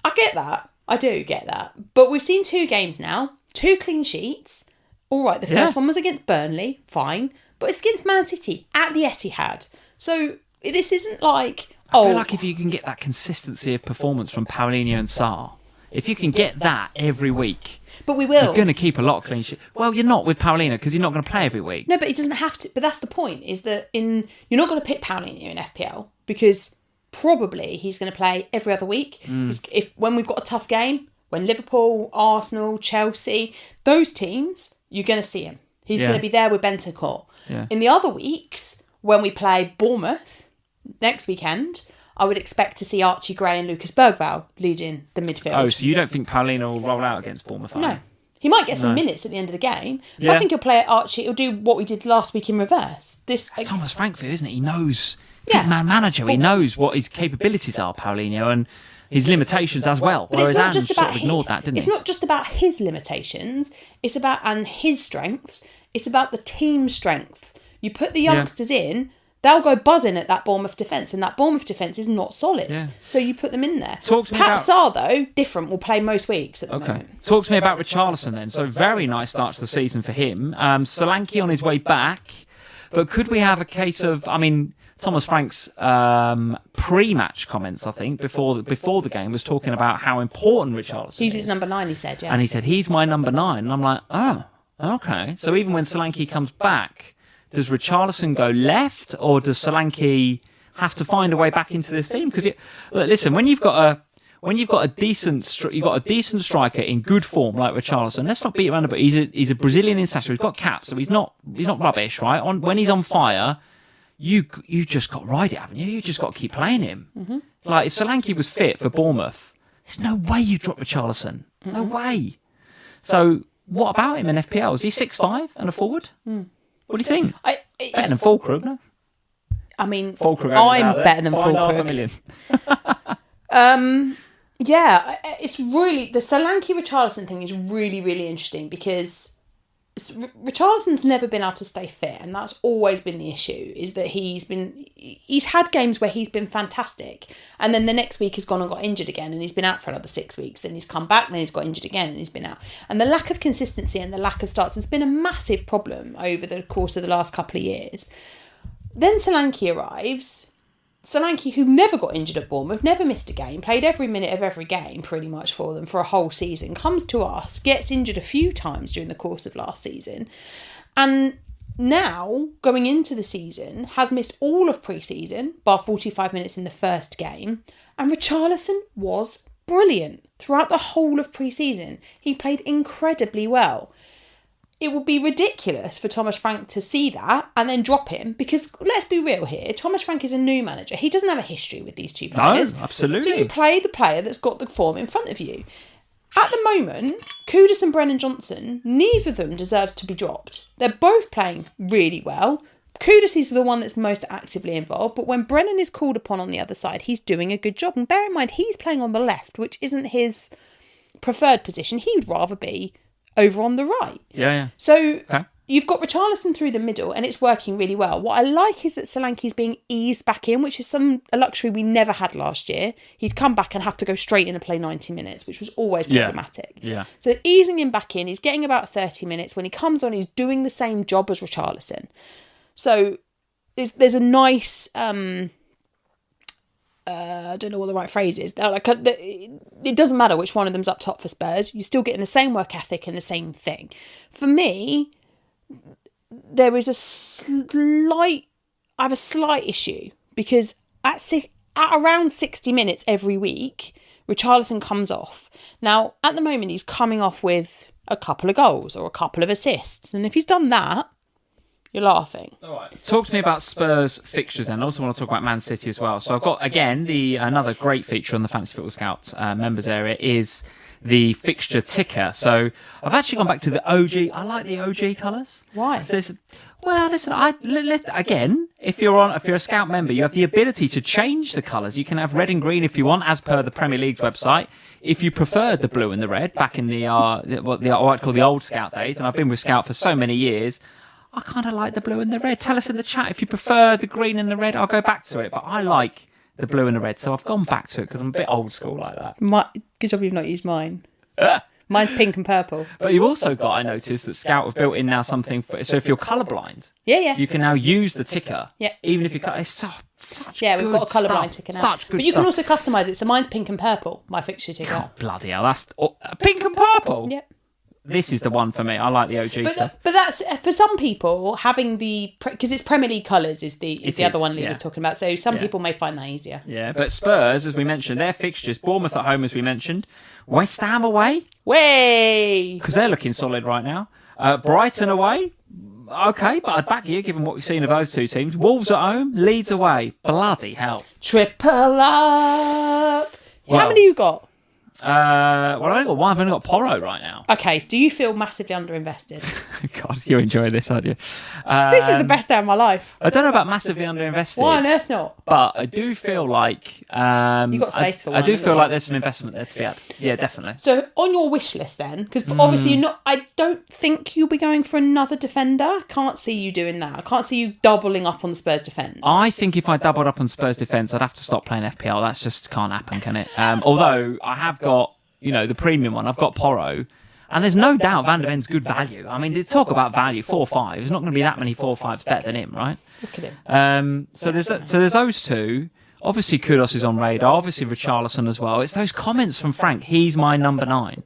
I get that. I do get that. But we've seen 2 games now, 2 clean sheets. All right, the first one was against Burnley, fine. But it's against Man City at the Etihad. So this isn't like... I feel like if you can get that consistency of performance from Paulinho and Sarr, if you can get that every week... But we will. You're going to keep a lot of clean sheets. Well, you're not with Paulinho because he's not going to play every week. No, but he doesn't have to. But that's the point, is that you're not going to pick Paulinho in FPL because probably he's going to play every other week. When we've got a tough game, when Liverpool, Arsenal, Chelsea, those teams, you're going to see him. He's going to be there with Bentancur. Yeah. In the other weeks, when we play Bournemouth next weekend, I would expect to see Archie Gray and Lucas Bergvall leading the midfield. Oh, so you don't think Paulinho will roll out against Bournemouth? No. He might get some minutes at the end of the game. Yeah. I think he'll play Archie. He'll do what we did last week in reverse. That's Thomas Frankfurt, isn't it? He knows. Good man manager. He knows what his capabilities are, Paulinho, and his limitations as well. But whereas it's not Ange just about sort of ignored that, didn't he? It's not just about his limitations. It's about and his strengths. It's about the team's strengths. You put the youngsters in. They'll go buzzing at that Bournemouth defence, and that Bournemouth defence is not solid. Yeah. So you put them in there. Perhaps Sarr, though, different, will play most weeks at the moment. Talk to me about Richarlison then. So very nice start to the season for him. Solanke on his way back, but could we have a case of, Thomas Frank's pre-match comments, I think, before the game, was talking about how important Richarlison is. He's his number 9, he said, yeah. And he said, he's my number 9. And I'm like, oh, okay. So even when Solanke comes back, does Richarlison go left, or does Solanke have to find a way back into this team? Because listen, when you've got a decent striker in good form like Richarlison, let's not beat around the bush. He's a Brazilian international. He's got caps, so he's not rubbish, right? When he's on fire, you just got to ride it, haven't you? You just got to keep playing him. Mm-hmm. Like if Solanke was fit for Bournemouth, there's no way you drop Richarlison. Mm-hmm. No way. So what about him in FPL? Is he 6'5" and a forward? Mm. What do you think? Better than Fulkrug, no? I mean, Fulkrug I'm better than Fulkrug. $500,000. Yeah, it's really, the Solanke Richarlison thing is really, really interesting, because Richarlison's never been able to stay fit, and that's always been the issue, is that he's had games where he's been fantastic, and then the next week he's gone and got injured again, and he's been out for another 6 weeks, then he's come back, then he's got injured again, and he's been out. And the lack of consistency and the lack of starts has been a massive problem over the course of the last couple of years. Then Solanke arrives. Solanke, who never got injured at Bournemouth, never missed a game, played every minute of every game pretty much for them for a whole season, comes to us, gets injured a few times during the course of last season, and now, going into the season, has missed all of pre-season, bar 45 minutes in the first game, and Richarlison was brilliant throughout the whole of pre-season. He played incredibly well. It would be ridiculous for Thomas Frank to see that and then drop him, because let's be real here, Thomas Frank is a new manager. He doesn't have a history with these two players. No, absolutely. Do you play the player that's got the form in front of you? At the moment, Kudus and Brennan Johnson, neither of them deserves to be dropped. They're both playing really well. Kudus is the one that's most actively involved, but when Brennan is called upon on the other side, he's doing a good job. And bear in mind, he's playing on the left, which isn't his preferred position. He'd rather be over on the right. Yeah. So you've got Richarlison through the middle, and it's working really well. What I like is that Solanke's being eased back in, which is a luxury we never had last year. He'd come back and have to go straight in and play 90 minutes, which was always problematic. Yeah. So easing him back in, he's getting about 30 minutes. When he comes on, he's doing the same job as Richarlison. So there's a nice... I don't know what the right phrase is. It doesn't matter which one of them's up top for Spurs. You're still getting the same work ethic and the same thing. For me, there is I have a slight issue, because at around 60 minutes every week, Richarlison comes off. Now, at the moment, he's coming off with a couple of goals or a couple of assists. And if he's done that, you're laughing. All right. Talk to me about Spurs fixtures then. I also want to talk about Man City as well. So I've got, again, another great feature on the Fantasy Football Scouts members area is the fixture ticker. So I've actually gone back to the OG. I like the OG colours. Why? So listen, again, if you're a Scout member, you have the ability to change the colours. You can have red and green if you want, as per the Premier League's website. If you preferred the blue and the red back in what I'd call the old Scout days, and I've been with Scout for so many years, I kind of like the blue and the red. Tell us in the chat if you prefer the green and the red. I'll go back to it, but I like the blue and the red, so I've gone back to it because I'm a bit old school like that. Good job you've not used mine. Mine's pink and purple. But you've also got, I noticed, that Scout have built in now something so if you're colourblind, you can now use the ticker. Yeah. Even if you cut, it's such we've got a colourblind ticker now. Such good But you stuff. can also customise it. So mine's pink and purple. My fixture ticker. God, bloody hell, that's pink and purple. Yep. This is the one for me. I like the OG stuff. But that's, for some people, having because it's Premier League colours is the other one Lee was talking about. So some people may find that easier. Yeah, but Spurs, as we mentioned, their fixtures, Bournemouth at home, as we mentioned, West Ham away. Way! Because they're looking solid right now. Brighton away. Okay, but I'd back you, given what we've seen of those two teams. Wolves at home, Leeds away. Bloody hell. Triple up! How many you got? I've only got one. I've only got Porro right now. Okay, do you feel massively underinvested? God, you're enjoying this, aren't you? This is the best day of my life. I don't know about massively underinvested. Why on earth not? But I do feel like... You've got space for one. I do feel like there's some investment there to be had. Yeah, definitely. So, on your wish list then, because obviously you're not... I don't think you'll be going for another defender. I can't see you doing that. I can't see you doubling up on the Spurs defence. I think if I doubled up on Spurs defence, I'd have to stop playing FPL. That's just can't happen, can it? Although I have got, the premium one. I've got Porro. And there's no doubt Van de Ven's good value. I mean, they talk about value, 4-5. There's not going to be that many 4-5s better than him, right? Look at him. So there's those two. Obviously, Kudus is on radar. Obviously, Richarlison as well. It's those comments from Frank. He's my number 9.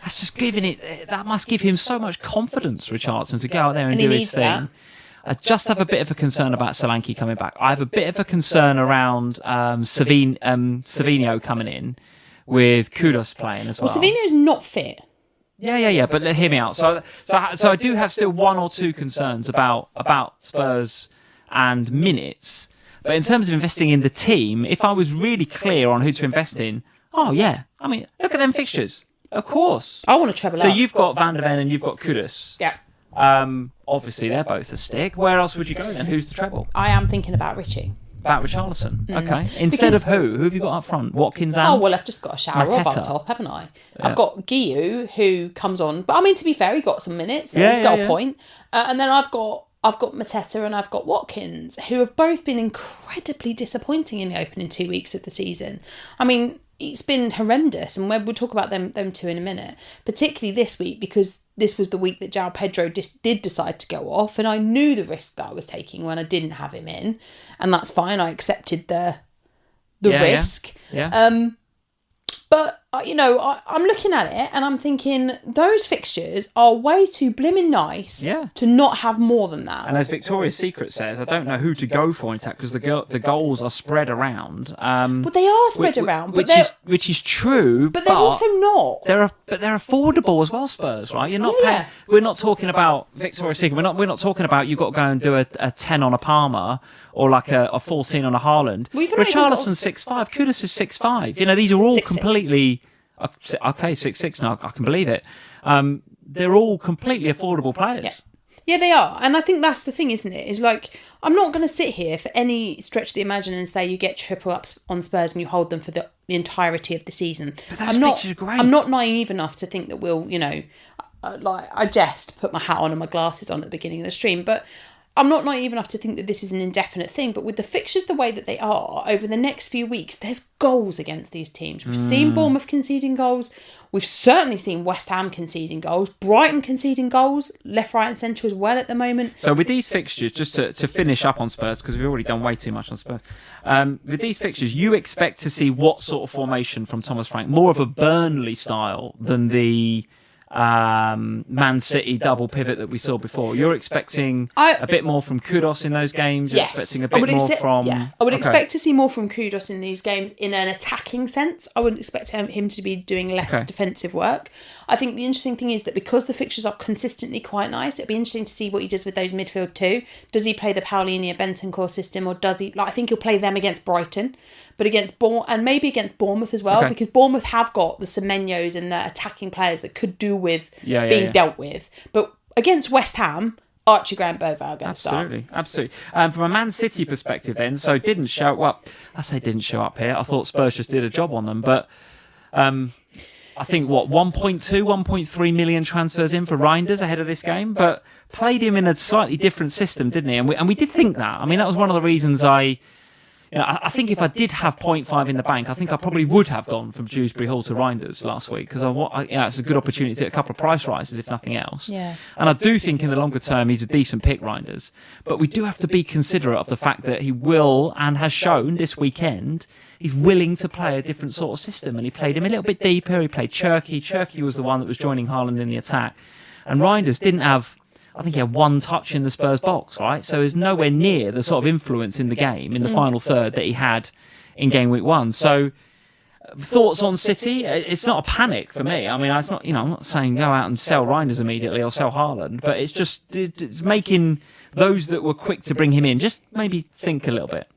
That's just that must give him so much confidence, Richarlison, to go out there and do his thing. That. I just have a bit of a concern about Solanke coming back. I have a bit of a concern around Savinho coming in with Kudus playing as well. Well, Savinho's not fit. Yeah. But hear me out. So I do have still 1 or 2 concerns about Spurs and minutes. But in terms of investing in the team, if I was really clear on who to invest in, I mean, look at them fixtures. Of course. I want to treble So up. you've got Van de Ven and you've got Kudus. Yeah. Obviously, they're both a stick. Where else would you go then? Who's the treble? I am thinking about Richie. About Richarlison. Okay. Instead of who? Who have you got up front? Watkins and... Oh, well, I've just got a shower Mateta. of on top, haven't I? Yeah. I've got Guiu, who comes on. But I mean, to be fair, he got some minutes. So he's got a point. And then I've got Mateta and I've got Watkins, who have both been incredibly disappointing in the opening 2 weeks of the season. I mean, it's been horrendous, and we'll talk about them two in a minute, particularly this week, because this was the week that Joao Pedro did decide to go off, and I knew the risk that I was taking when I didn't have him in, and that's fine. I accepted the risk. Yeah. But, I'm looking at it and I'm thinking those fixtures are way too blimmin' nice to not have more than that. And as Victoria's Secret says, I don't know who to go for in attack because the goals are spread around. But they are spread around. Which is true. But they're also not. They're affordable as well, Spurs, right? You're not paying, we're not talking about Victoria's Secret. We're not talking about you've got to go and do a 10 on a Palmer or like a 14 on a Haaland. Richarlison's 6'5", Kudus is 6'5". These are all 6'6". completely... Okay, 6'6" now, I can believe it. They're all completely affordable players. Yeah, they are. And I think that's the thing, isn't it? Is like, I'm not going to sit here for any stretch of the imagination and say you get triple ups on Spurs and you hold them for the entirety of the season. But those fixtures are great. I'm not naive enough to think that we'll, I just put my hat on and my glasses on at the beginning of the stream, but I'm not naive enough to think that this is an indefinite thing, but with the fixtures the way that they are, over the next few weeks, there's goals against these teams. We've seen Bournemouth conceding goals. We've certainly seen West Ham conceding goals. Brighton conceding goals, left, right and centre as well at the moment. So with these fixtures, just to finish up on Spurs, because we've already done way too much on Spurs, with these fixtures, you expect to see what sort of formation from Thomas Frank? More of a Burnley style than the... Man City double pivot that we saw before. You're expecting a bit more from Kudus in those games. You're expecting a bit more from... Yeah, I would expect to see more from Kudus in these games in an attacking sense. I wouldn't expect him to be doing less defensive work. I think the interesting thing is that because the fixtures are consistently quite nice, it'd be interesting to see what he does with those midfield too. Does he play the Paulinho Bentancur system, or does he... I think he'll play them against Brighton, but and maybe against Bournemouth as well, because Bournemouth have got the Semenyos and the attacking players that could do with being dealt with. But against West Ham, Archie Graham Boval are going to start. Absolutely. From a Man City perspective then, so didn't show up here. I thought Spurs just did a job on them, but I think 1.2, 1.3 million transfers in for Reinders ahead of this game, but played him in a slightly different system, didn't he? And we did think that. I mean, that was one of the reasons I think if I did have 0.5 in the bank, I think I probably would have gone from Dewsbury-Hall to Reinders last week, because it's a good opportunity to get a couple of price rises, if nothing else. Yeah. And I do think in the longer term he's a decent pick, Reinders. But we do have to be considerate of the fact that he will, and has shown this weekend, he's willing to play a different sort of system. And he played him a little bit deeper. He played Cherky. Cherky was the one that was joining Haaland in the attack. And Reinders didn't have... I think he had one touch in the Spurs box, right? So he's nowhere near the sort of influence in the game, in the final third, that he had in game week 1. So thoughts on City? It's not a panic for me. I mean, I'm not saying go out and sell Reinders immediately or sell Haaland, but it's just it's making those that were quick to bring him in just maybe think a little bit.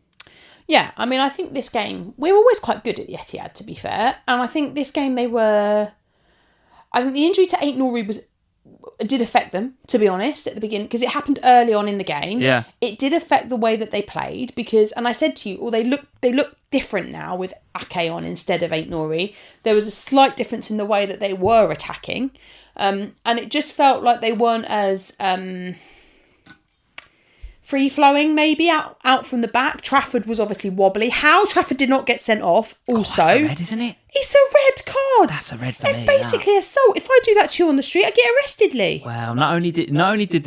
Yeah, I mean, I think this game, we're always quite good at the Ethihad, to be fair. And I think this game I think the injury to Ait-Nouri did affect them, to be honest, at the beginning, because it happened early on in the game. Yeah. It did affect the way that they played, because, and I said to you, they look different now with Ake on instead of Ait-Nouri. There was a slight difference in the way that they were attacking, and it just felt like they weren't as free-flowing, maybe, out from the back. Trafford was obviously wobbly. How Trafford did not get sent off, also. That's a red, isn't it? It's a red card. That's a red for It's me. basically assault. If I do that to you on the street, I get arrested, Lee. Well, not only did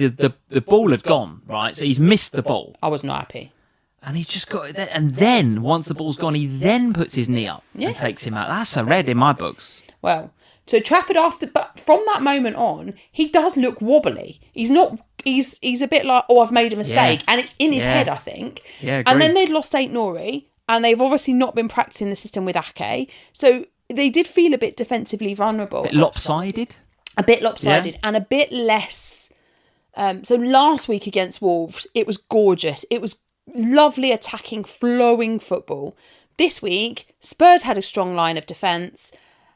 the ball had gone, right? So he's missed the ball. I was not happy. And he's just got it there. And then, once the ball's gone, he then puts his knee up and takes him out. That's a red in my books. Well, so Trafford but from that moment on, he does look wobbly. He's a bit like, I've made a mistake. And it's in his head, I think. Yeah, agreed. And then they'd lost Ait-Nouri, and they've obviously not been practicing the system with Ake. So they did feel a bit defensively vulnerable. A bit lopsided. And a bit less. So last week against Wolves, it was gorgeous. It was lovely attacking, flowing football. This week, Spurs had a strong line of defence.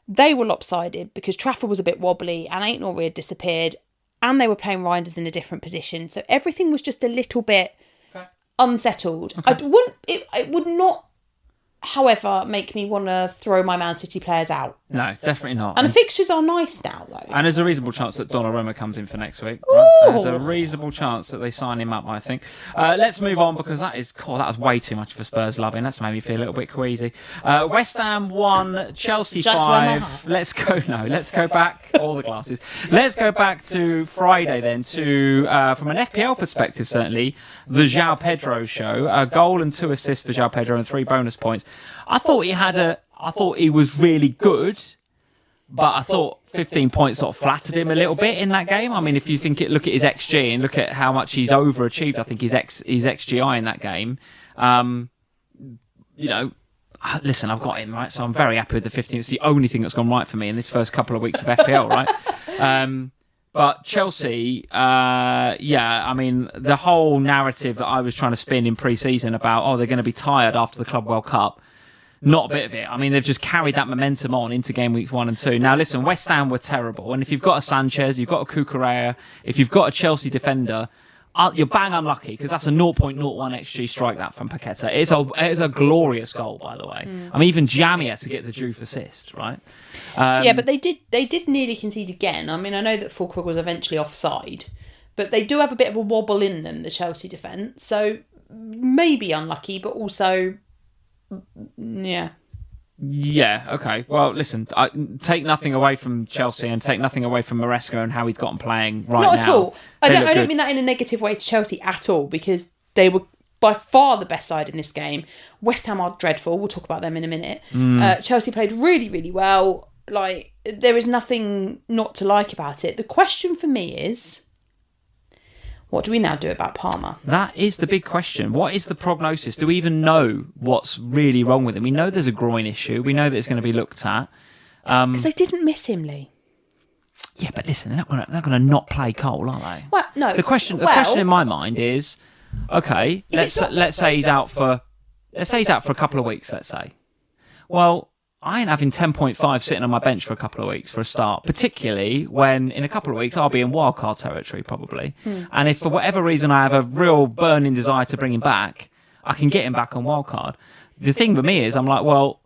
They were lopsided because Trafford was a bit wobbly and Ait-Nouri had disappeared, and they were playing Reinders in a different position. So everything was just a little bit unsettled. Okay. It would not, however, make me want to throw my Man City players out. No, definitely not. And the fixtures are nice now, though. And there's a reasonable chance that Donnarumma comes in for next week. Right? There's a reasonable chance that they sign him up, I think. Let's move on, because that was way too much for Spurs loving. That's made me feel a little bit queasy. West Ham 1, Chelsea 5. Let's go back. All the glasses. Let's go back to Friday then, to from an FPL perspective, certainly, the Joao Pedro show. A goal and 2 assists for Joao Pedro and 3 bonus points. I thought he was really good, but I thought 15 points sort of flattered him a little bit in that game. I mean, if you look at his XG and look at how much he's overachieved, I think his XGI in that game. Listen, I've got him, right? So I'm very happy with the 15. It's the only thing that's gone right for me in this first couple of weeks of FPL, right? But Chelsea, I mean, the whole narrative that I was trying to spin in pre-season about, they're going to be tired after the Club World Cup, not a bit of it. I mean, they've just carried that momentum on into game weeks 1 and 2. Now, listen, West Ham were terrible. And if you've got a Sanchez, you've got a Cucurella, if you've got a Chelsea defender, you're bang unlucky, because that's a 0.01 XG strike that from Paqueta. It's a glorious goal, by the way. I mean, even Jamie had to get the Juve assist, right? But they did nearly concede again. I mean, I know that Fulkrug was eventually offside, but they do have a bit of a wobble in them, the Chelsea defence. So maybe unlucky, but also, yeah. Yeah, okay. Well, listen, I take nothing away from Chelsea and take nothing away from Maresca and how he's gotten playing right now. Not at all. I don't mean that in a negative way to Chelsea at all, because they were by far the best side in this game. West Ham are dreadful. We'll talk about them in a minute. Chelsea played really, really well. Like, there is nothing not to like about it. The question for me is, what do we now do about Palmer? That is the big question. What is the prognosis? Do we even know what's really wrong with him? We know there's a groin issue. We know that it's going to be looked at. Because they didn't miss him, Lee. Yeah, but listen, they're not going to not play Cole, are they? Well, no. The question in my mind is, okay, let's say he's out for a couple of weeks. Let's say, well, I ain't having 10.5 sitting on my bench for a couple of weeks for a start, particularly when in a couple of weeks I'll be in wildcard territory probably. And if for whatever reason I have a real burning desire to bring him back, I can get him back on wildcard. The thing for me is I'm like, well,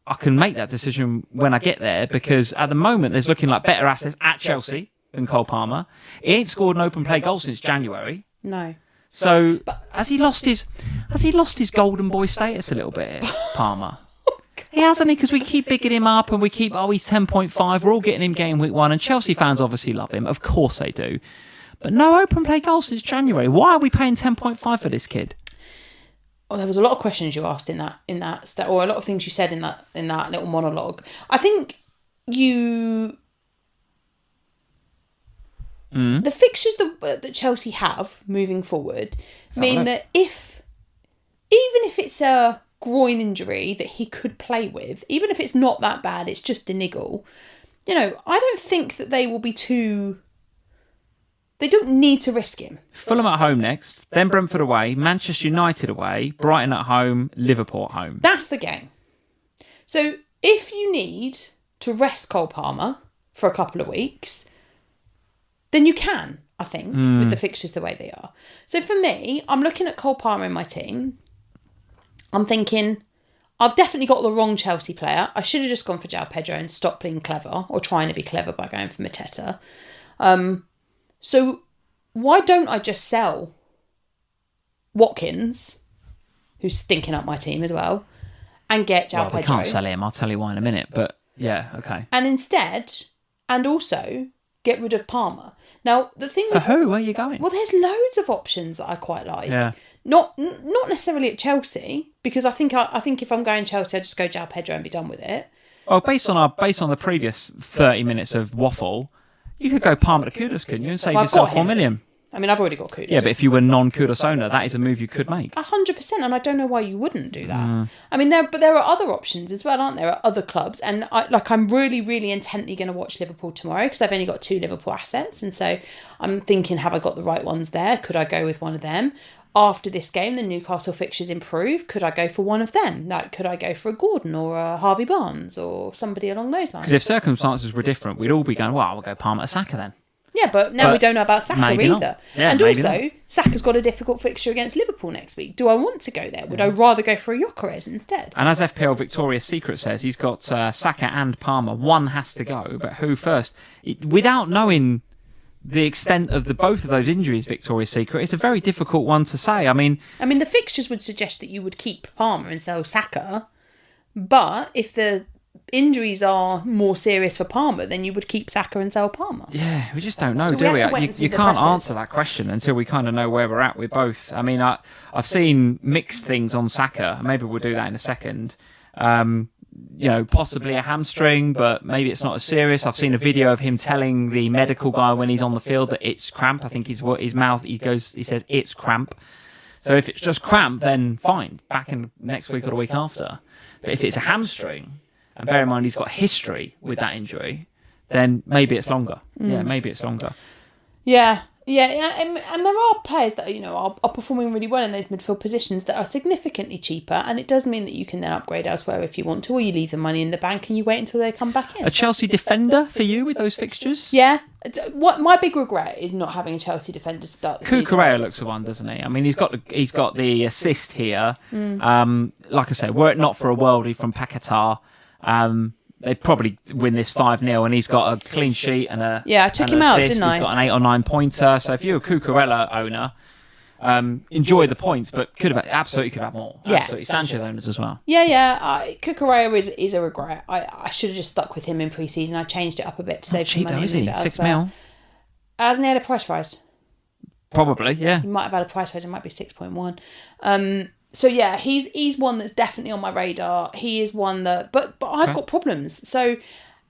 I can make that decision when I get there, because at the moment there's looking like better assets at Chelsea than Cole Palmer. He ain't scored an open play goal since January. No. So has he lost his golden boy status a little bit, Palmer? He hasn't, because we keep bigging him up and we keep, he's 10.5. We're all getting him game week 1, and Chelsea fans obviously love him. Of course they do. But no open play goals since January. Why are we paying 10.5 for this kid? Oh, there was a lot of questions you asked in that or a lot of things you said in that little monologue. I think the fixtures that Chelsea have moving forward mean that even if it's a groin injury that he could play with, even if it's not that bad, it's just a niggle, I don't think that they will be they don't need to risk him. Fulham at home next, then Brentford away, Manchester United away, Brighton at home, Liverpool at home. That's the game. So if you need to rest Cole Palmer for a couple of weeks, then you can, I think, with the fixtures the way they are. So for me, I'm looking at Cole Palmer in my team. I'm thinking, I've definitely got the wrong Chelsea player. I should have just gone for Joao Pedro and stopped being clever, or trying to be clever by going for Mateta. So why don't I just sell Watkins, who's stinking up my team as well, and get Joao Pedro. We can't sell him. I'll tell you why in a minute. But yeah, okay. And instead, and also get rid of Palmer. Now, the thing For who? Where are you going? Well, there's loads of options that I quite like. Yeah. Not necessarily at Chelsea, because I think if I'm going Chelsea, I just go Joao Pedro and be done with it. Well, based on the previous 30 minutes of waffle, you could go Palmer to Kudus, couldn't you, and save yourself 4 million. I mean, I've already got Kudus. Yeah, but if you were non-Kudus owner, that is a move you could make. 100%, and I don't know why you wouldn't do that. I mean, there are other options as well, aren't there? At other clubs, and I'm really, really intently going to watch Liverpool tomorrow because I've only got 2 Liverpool assets, and so I'm thinking, have I got the right ones there? Could I go with one of them? After this game, the Newcastle fixtures improve. Could I go for one of them? Like, could I go for a Gordon or a Harvey Barnes or somebody along those lines? Because if circumstances were different, we'd all be going, well, we'll go Palmer to Saka then. Yeah, but now we don't know about Saka either. Yeah, and also, Saka's got a difficult fixture against Liverpool next week. Do I want to go there? Would I rather go for a Gyökeres instead? And as FPL Victoria's Secret says, he's got Saka and Palmer. One has to go, but who first? Without knowing the extent of both of those injuries, Victoria's Secret, it's a very difficult one to say. I mean, the fixtures would suggest that you would keep Palmer and sell Saka, but if the injuries are more serious for Palmer, then you would keep Saka and sell Palmer. Yeah, we just don't know, so do we? You can't presses. answer that question until we kind of know where we're at with both. I mean, I've seen mixed things on Saka. Maybe we'll do that in a second. Possibly a hamstring, but maybe it's not as serious. I've seen a video of him telling the medical guy when he's on the field that it's cramp. I think his mouth, he says it's cramp. So if it's just cramp, then fine, back in next week or the week after. But if it's a hamstring, and bear in mind he's got history with that injury, then maybe it's longer. Yeah, maybe it's longer. Yeah, and there are players that are performing really well in those midfield positions that are significantly cheaper, and it does mean that you can then upgrade elsewhere if you want to, or you leave the money in the bank and you wait until they come back in. A Chelsea defender for you with those fixtures? Yeah. What my big regret is not having a Chelsea defender start the season. Cucurella looks the one, doesn't he? I mean, he's got the assist here. Like I said, were it not for a worldie from Paquetá, they'd probably win this 5-0, and he's got a clean sheet and a I took him out, didn't I? He's got an 8 or 9 pointer. So if you're a Cucurella owner, enjoy the points, but could have more. Yeah, absolutely. Sanchez owners as well. Cucurella is a regret. I should have just stuck with him in pre-season. I changed it up a bit to save some money. Cheap though, is he? 6 mil. Hasn't he had a price rise? Probably, yeah. He might have had a price rise. It might be 6.1. So yeah, he's one that's definitely on my radar. He is one that, but I've got problems. So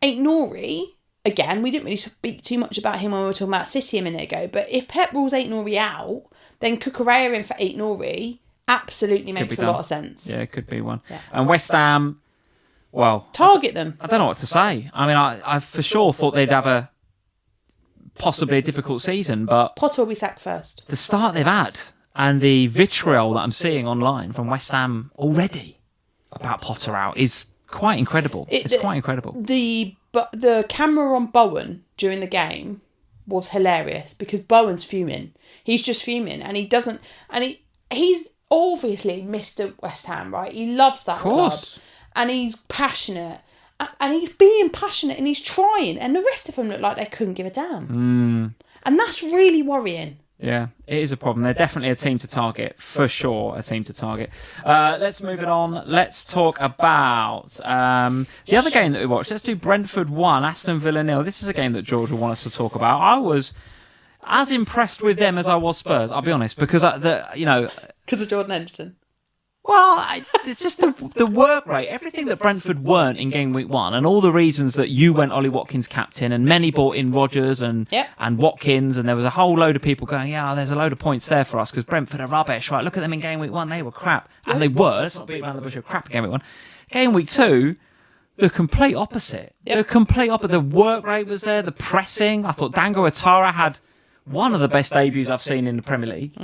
Ait-Nouri, again, we didn't really speak too much about him when we were talking about City a minute ago. But if Pep rules Ait-Nouri out, then Cucurella in for Ait-Nouri absolutely makes a lot of sense. Yeah, it could be one. Yeah. And West Ham, well, target them. I don't know what to say. I mean, I for sure thought they'd have possibly a difficult season, but Potter will be sacked first. The start they've had. And the vitriol that I'm seeing online from West Ham already about Potter out is quite incredible. It's quite incredible. The camera on Bowen during the game was hilarious because Bowen's fuming. He's just fuming, and he doesn't. And he's obviously Mr. West Ham, right? He loves that club, and he's passionate, and he's being passionate, and he's trying, and the rest of them look like they couldn't give a damn. And that's really worrying. Yeah, it is a problem. They're definitely a team to target, for sure, a team to target. Let's move it on. Let's talk about the other game that we watched. Let's do Brentford 1, Aston Villa 0. This is a game that George will want us to talk about. I was as impressed with them as I was Spurs, I'll be honest, because because of Jordan Henderson. Well, it's just the work rate, everything that Brentford weren't in game week 1, and all the reasons that you went Ollie Watkins captain, and many bought in Rodgers and Watkins, and there was a whole load of people going, there's a load of points there for us because Brentford are rubbish, right? Look at them in game week 1, they were crap, and they were. Let's not beat around the bush of crap in game week 1. Game week 2, the complete opposite. The complete opposite. The work rate was there, the pressing. I thought Dango Atara had one of the best debuts I've seen in the Premier League.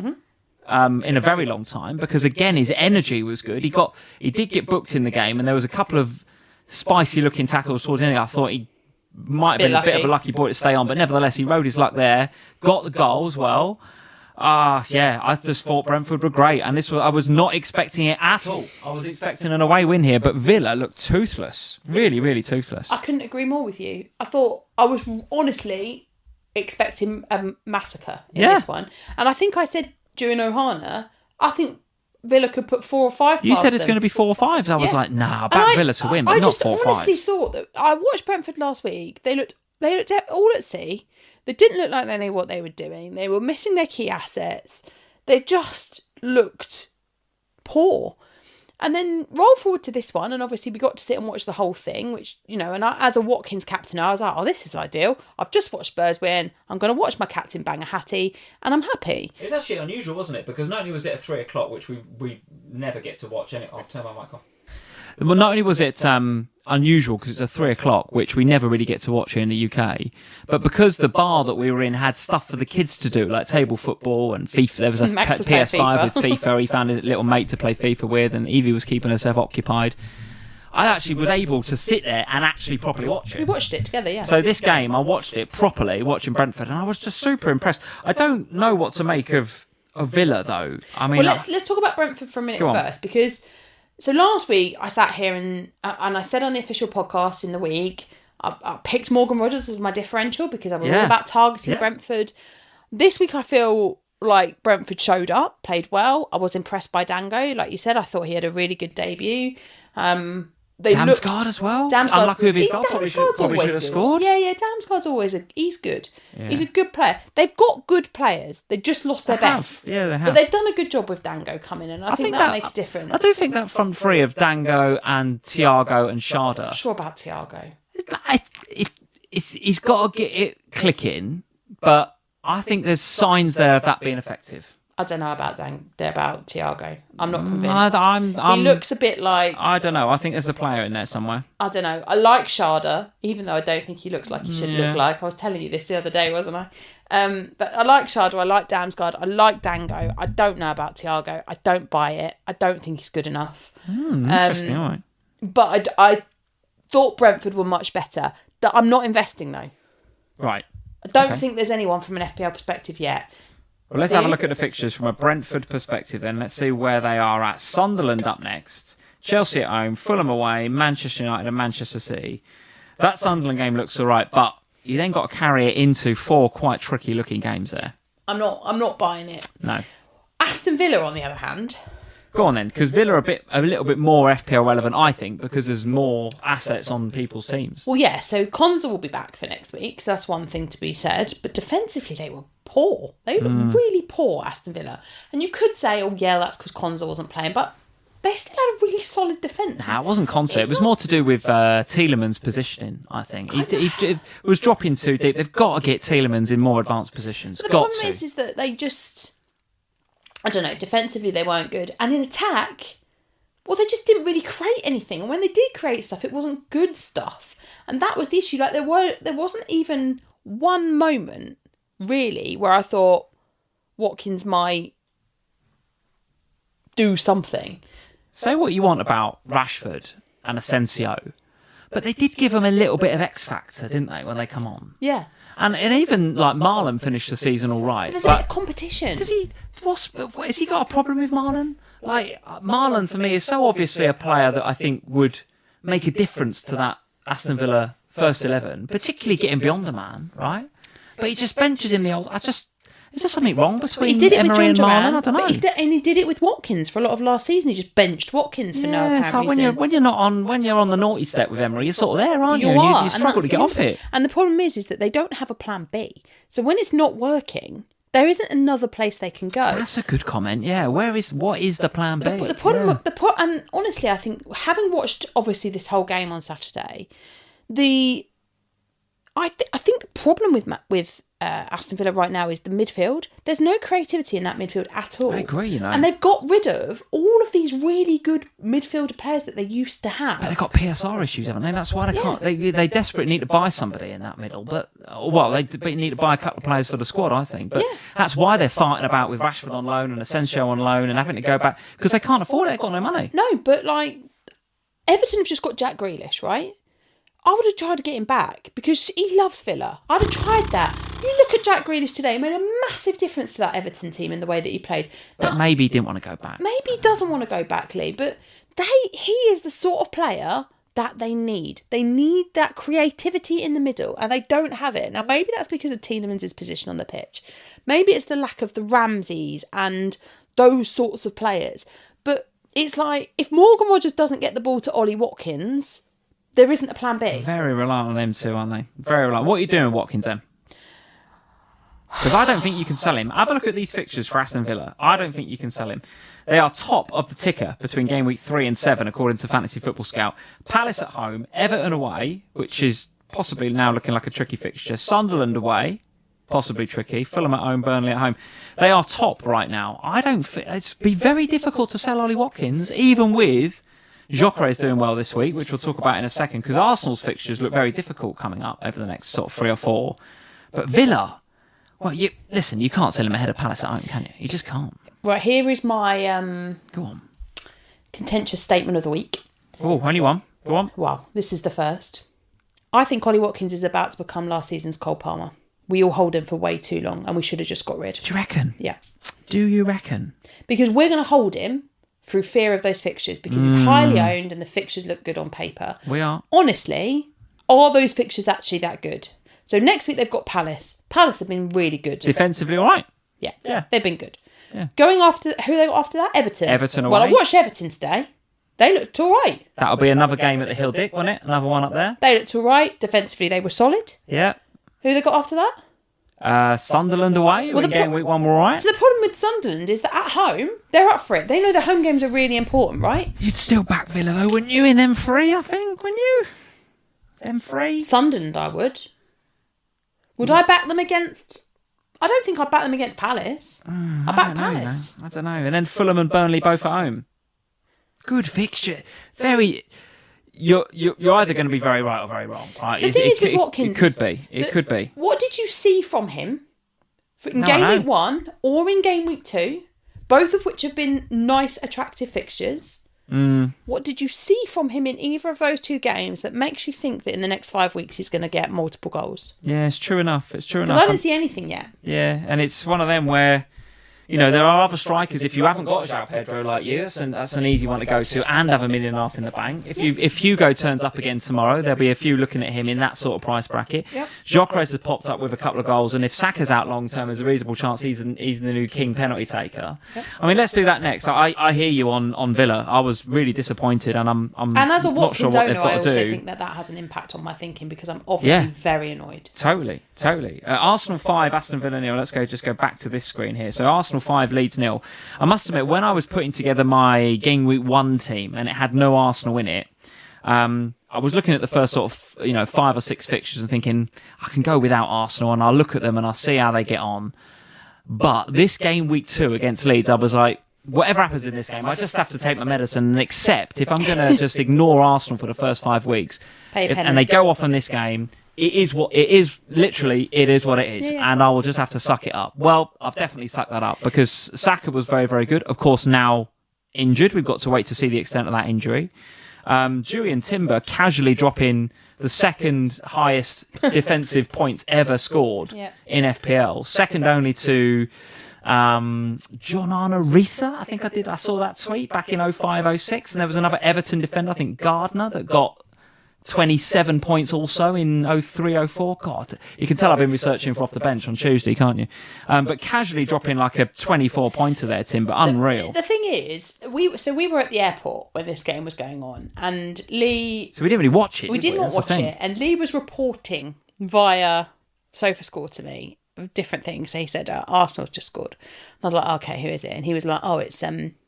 In a very long time, because again his energy was good. He did get booked in the game, and there was a couple of spicy looking tackles towards the end. I thought he might have been a bit of a lucky boy to stay on, but nevertheless he rode his luck there, got the goal as well. I just thought Brentford were great, and I was not expecting it at all. I was expecting an away win here, but Villa looked toothless, really, really toothless. I couldn't agree more with you. I was honestly expecting a massacre in this one, and I think I said during Ohana, I think Villa could put 4 or 5 You past said it's them. going to be 4 or 5s. I was like, nah, back Villa to win, but not 4 or 5s. I honestly thought that... I watched Brentford last week. They looked all at sea. They didn't look like they knew what they were doing. They were missing their key assets. They just looked poor. And then roll forward to this one, and obviously we got to sit and watch the whole thing, which, you know, and as a Watkins captain, I was like, oh, this is ideal. I've just watched Spurs win. I'm going to watch my captain bang a hattie, and I'm happy. It was actually unusual, wasn't it? Because not only was it at 3 o'clock, which we never get to watch any... I'll turn my mic off. Well, not only was it unusual because it's at 3 o'clock, which we never really get to watch here in the UK, but because the bar that we were in had stuff for the kids to do, like table football and FIFA. There was a PS5 with FIFA. He found a little mate to play FIFA with, and Evie was keeping herself occupied. I actually was able to sit there and actually properly watch it. We watched it together, yeah. So this game, I watched it properly, watching Brentford, and I was just super impressed. I don't know what to make of Villa, though. I mean, well, let's talk about Brentford for a minute first, because... So last week, I sat here and I said on the official podcast in the week, I picked Morgan Rogers as my differential because I was all about targeting Brentford. This week, I feel like Brentford showed up, played well. I was impressed by Dango. Like you said, I thought he had a really good debut. Damsgaard as well. Damsgaard, unlucky with his goal. Probably should have scored. Yeah. Damsgaard's always he's good. Yeah. He's a good player. They've got good players. They just lost their best. Yeah, they have. But they've done a good job with Dango coming in. I think that'll make a difference. I do think that front three of Dango and Thiago and Sharda. Not sure about Thiago. He's got to get it clicking, but I think there's signs there of that being effective. I don't know about Thiago. I'm not convinced. He looks a bit like... I don't know. I think there's a player in there somewhere. I don't know. I like Sharda, even though I don't think he looks like he should look like. I was telling you this the other day, wasn't I? But I like Sharda. I like Damsgaard. I like Dango. I don't know about Thiago. I don't buy it. I don't think he's good enough. Interesting, all right. But I thought Brentford were much better. I'm not investing, though. Right. I don't think there's anyone from an FPL perspective yet. Well, let's have a look at the fixtures from a Brentford perspective then. Let's see where they are at. Sunderland up next. Chelsea at home, Fulham away, Manchester United and Manchester City. That Sunderland game looks all right, but you then got to carry it into 4 quite tricky looking games there. I'm not buying it. No. Aston Villa, on the other hand... Go on then, because Villa are a little bit more FPL relevant, I think, because there's more assets on people's teams. Well, yeah, so Konza will be back for next week, so that's one thing to be said. But defensively, they were poor. They looked really poor, Aston Villa. And you could say, oh, yeah, that's because Konza wasn't playing, but they still had a really solid defence. Nah, it wasn't Konza. It was more to do with Tielemans' positioning, I think. He was dropping too deep. They've got to get Tielemans in more advanced positions. But the problem is that they just... I don't know, defensively they weren't good. And in attack, well, they just didn't really create anything. And when they did create stuff, it wasn't good stuff. And that was the issue. Like there wasn't even one moment, really, where I thought Watkins might do something. Say what you want about Rashford and Asensio, but they did give him a little bit of X factor, didn't they, when they come on? Yeah. And even like Marlon finished the season all right. But there's a bit of competition. Has he got a problem with Marlon? Like Marlon for me is so obviously a player that I think would make a difference to that Aston Villa first 11, particularly getting beyond the man, right? But he just benches in the old. Is there something wrong between Emery and Marlon? I don't know. And he did it with Watkins for a lot of last season. He just benched Watkins for no apparent reason. When you're on the naughty step with Emery, you're sort of there, aren't you? You struggle to get off it. And the problem is that they don't have a plan B. So when it's not working, there isn't another place they can go. That's a good comment. Yeah, what is the plan B? The problem, and honestly, I think having watched obviously this whole game on Saturday, I think the problem with Aston Villa right now is the midfield. There's no creativity in that midfield at all. I agree, And they've got rid of all of these really good midfielder players that they used to have. But they've got PSR issues, haven't they? That's why they can't. They desperately need to buy somebody in that middle. But they need to buy a couple of players for the squad, I think. But that's why they're fighting about with Rashford on loan and Asensio on loan and having to go back because they can't afford it. They've got no money. No, but like Everton have just got Jack Grealish, right? I would have tried to get him back because he loves Villa. I'd have tried that. You look at Jack Grealish today, he made a massive difference to that Everton team in the way that he played. But maybe he didn't want to go back. Maybe he doesn't want to go back, Lee, but he is the sort of player that they need. They need that creativity in the middle, and they don't have it. Now, maybe that's because of Tielemans' position on the pitch. Maybe it's the lack of the Ramseys and those sorts of players. But it's like, if Morgan Rogers doesn't get the ball to Ollie Watkins, there isn't a plan B. Very reliant on them too, aren't they? Very reliant. What are you doing with Watkins then? Because I don't think you can sell him. Have a look at these fixtures for Aston Villa. I don't think you can sell him. They are top of the ticker between game week 3 and 7, according to Fantasy Football Scout. Palace at home, Everton away, which is possibly now looking like a tricky fixture. Sunderland away, possibly tricky. Fulham at home, Burnley at home. They are top right now. It's be very difficult to sell Ollie Watkins, even with Gyökeres doing well this week, which we'll talk about in a second, because Arsenal's fixtures look very difficult coming up over the next sort of 3 or 4. But Villa, well, you can't sell him ahead of Palace at home, can you? You just can't. Right, here is my Go on. contentious statement of the week. Oh, only one. Go on. Well, this is the first. I think Ollie Watkins is about to become last season's Cole Palmer. We all hold him for way too long, and we should have just got rid. Do you reckon? Yeah. Do you reckon? Because we're going to hold him through fear of those fixtures, because he's highly owned and the fixtures look good on paper. We are. Honestly, are those fixtures actually that good? So next week they've got Palace. Palace have been really good. Defensively, all right. Yeah. They've been good. Yeah. Going after, who they got after that? Everton. Everton away. Well, I watched Everton today. They looked all right. That'll be another game at the Hill Dick, won't it? Another one up there. They looked all right. Defensively, they were solid. Yeah. Who they got after that? Sunderland away. Well, game week 1 were all right. So the problem with Sunderland is that at home, they're up for it. They know the home games are really important, right? You'd still back Villa, though, wouldn't you, in them 3, I think, wouldn't you? Them 3? Sunderland, I would. Would I back them against... I don't think I'd back them against Palace. I'd back Palace. I don't know. And then Fulham and Burnley both at home. Good fixture. Very... You're either going to be very right or very wrong. Right? The thing is with Watkins... It could be. What did you see from him in game week 1 or in game week 2? Both of which have been nice, attractive fixtures. What did you see from him in either of those 2 games that makes you think that in the next 5 weeks he's going to get multiple goals? Yeah, it's true enough. Because I didn't see anything yet. Yeah, and it's one of them where, there are other strikers. If you haven't got a Joao Pedro like you, that's an easy one to go to and have $1.5 million in the bank. If Hugo turns up again tomorrow, there'll be a few looking at him in that sort of price bracket. Yep. Gyökeres has popped up with a couple of goals, and if Saka's out long term, there's a reasonable chance he's the new king penalty taker. Yep. I mean, let's do that next. I hear you on Villa. I was really disappointed, and I'm and as a not sure Watkins what they've owner, got I to also do. think that has an impact on my thinking, because I'm obviously very annoyed. Totally. Arsenal 5, Aston Villa 0. Let's go back to this screen here. So Arsenal 5, Leeds 0. I must admit, when I was putting together my game week 1 team and it had no Arsenal in it, I was looking at the first sort of 5 or 6 fixtures and thinking, I can go without Arsenal, and I'll look at them and I'll see how they get on. But this game week 2 against Leeds, I was like, whatever happens in this game, I just have to take my medicine and accept if I'm going to just ignore Arsenal for the first 5 weeks and they go off on this game. It is what it is. Literally, it is what it is, and I will just have to suck it up. Well, I've definitely sucked that up because Saka was very, very good. Of course, now injured. We've got to wait to see the extent of that injury. Dewey and Timber casually dropping the second highest defensive points ever scored in FPL, second only to John Arna Risa. I think I saw that tweet back in 05-06, and there was another Everton defender, I think Gardner, that got 27 points also in 03-04. God, you can tell I've been researching for off the bench on Tuesday, can't you? But casually dropping like a 24 pointer there, Tim, but unreal. The thing is, we were at the airport when this game was going on, and Lee... So we didn't really watch it, We did not watch it, and Lee was reporting via SofaScore to me different things. So he said, Arsenal's just scored. And I was like, okay, who is it? And he was like, oh, it's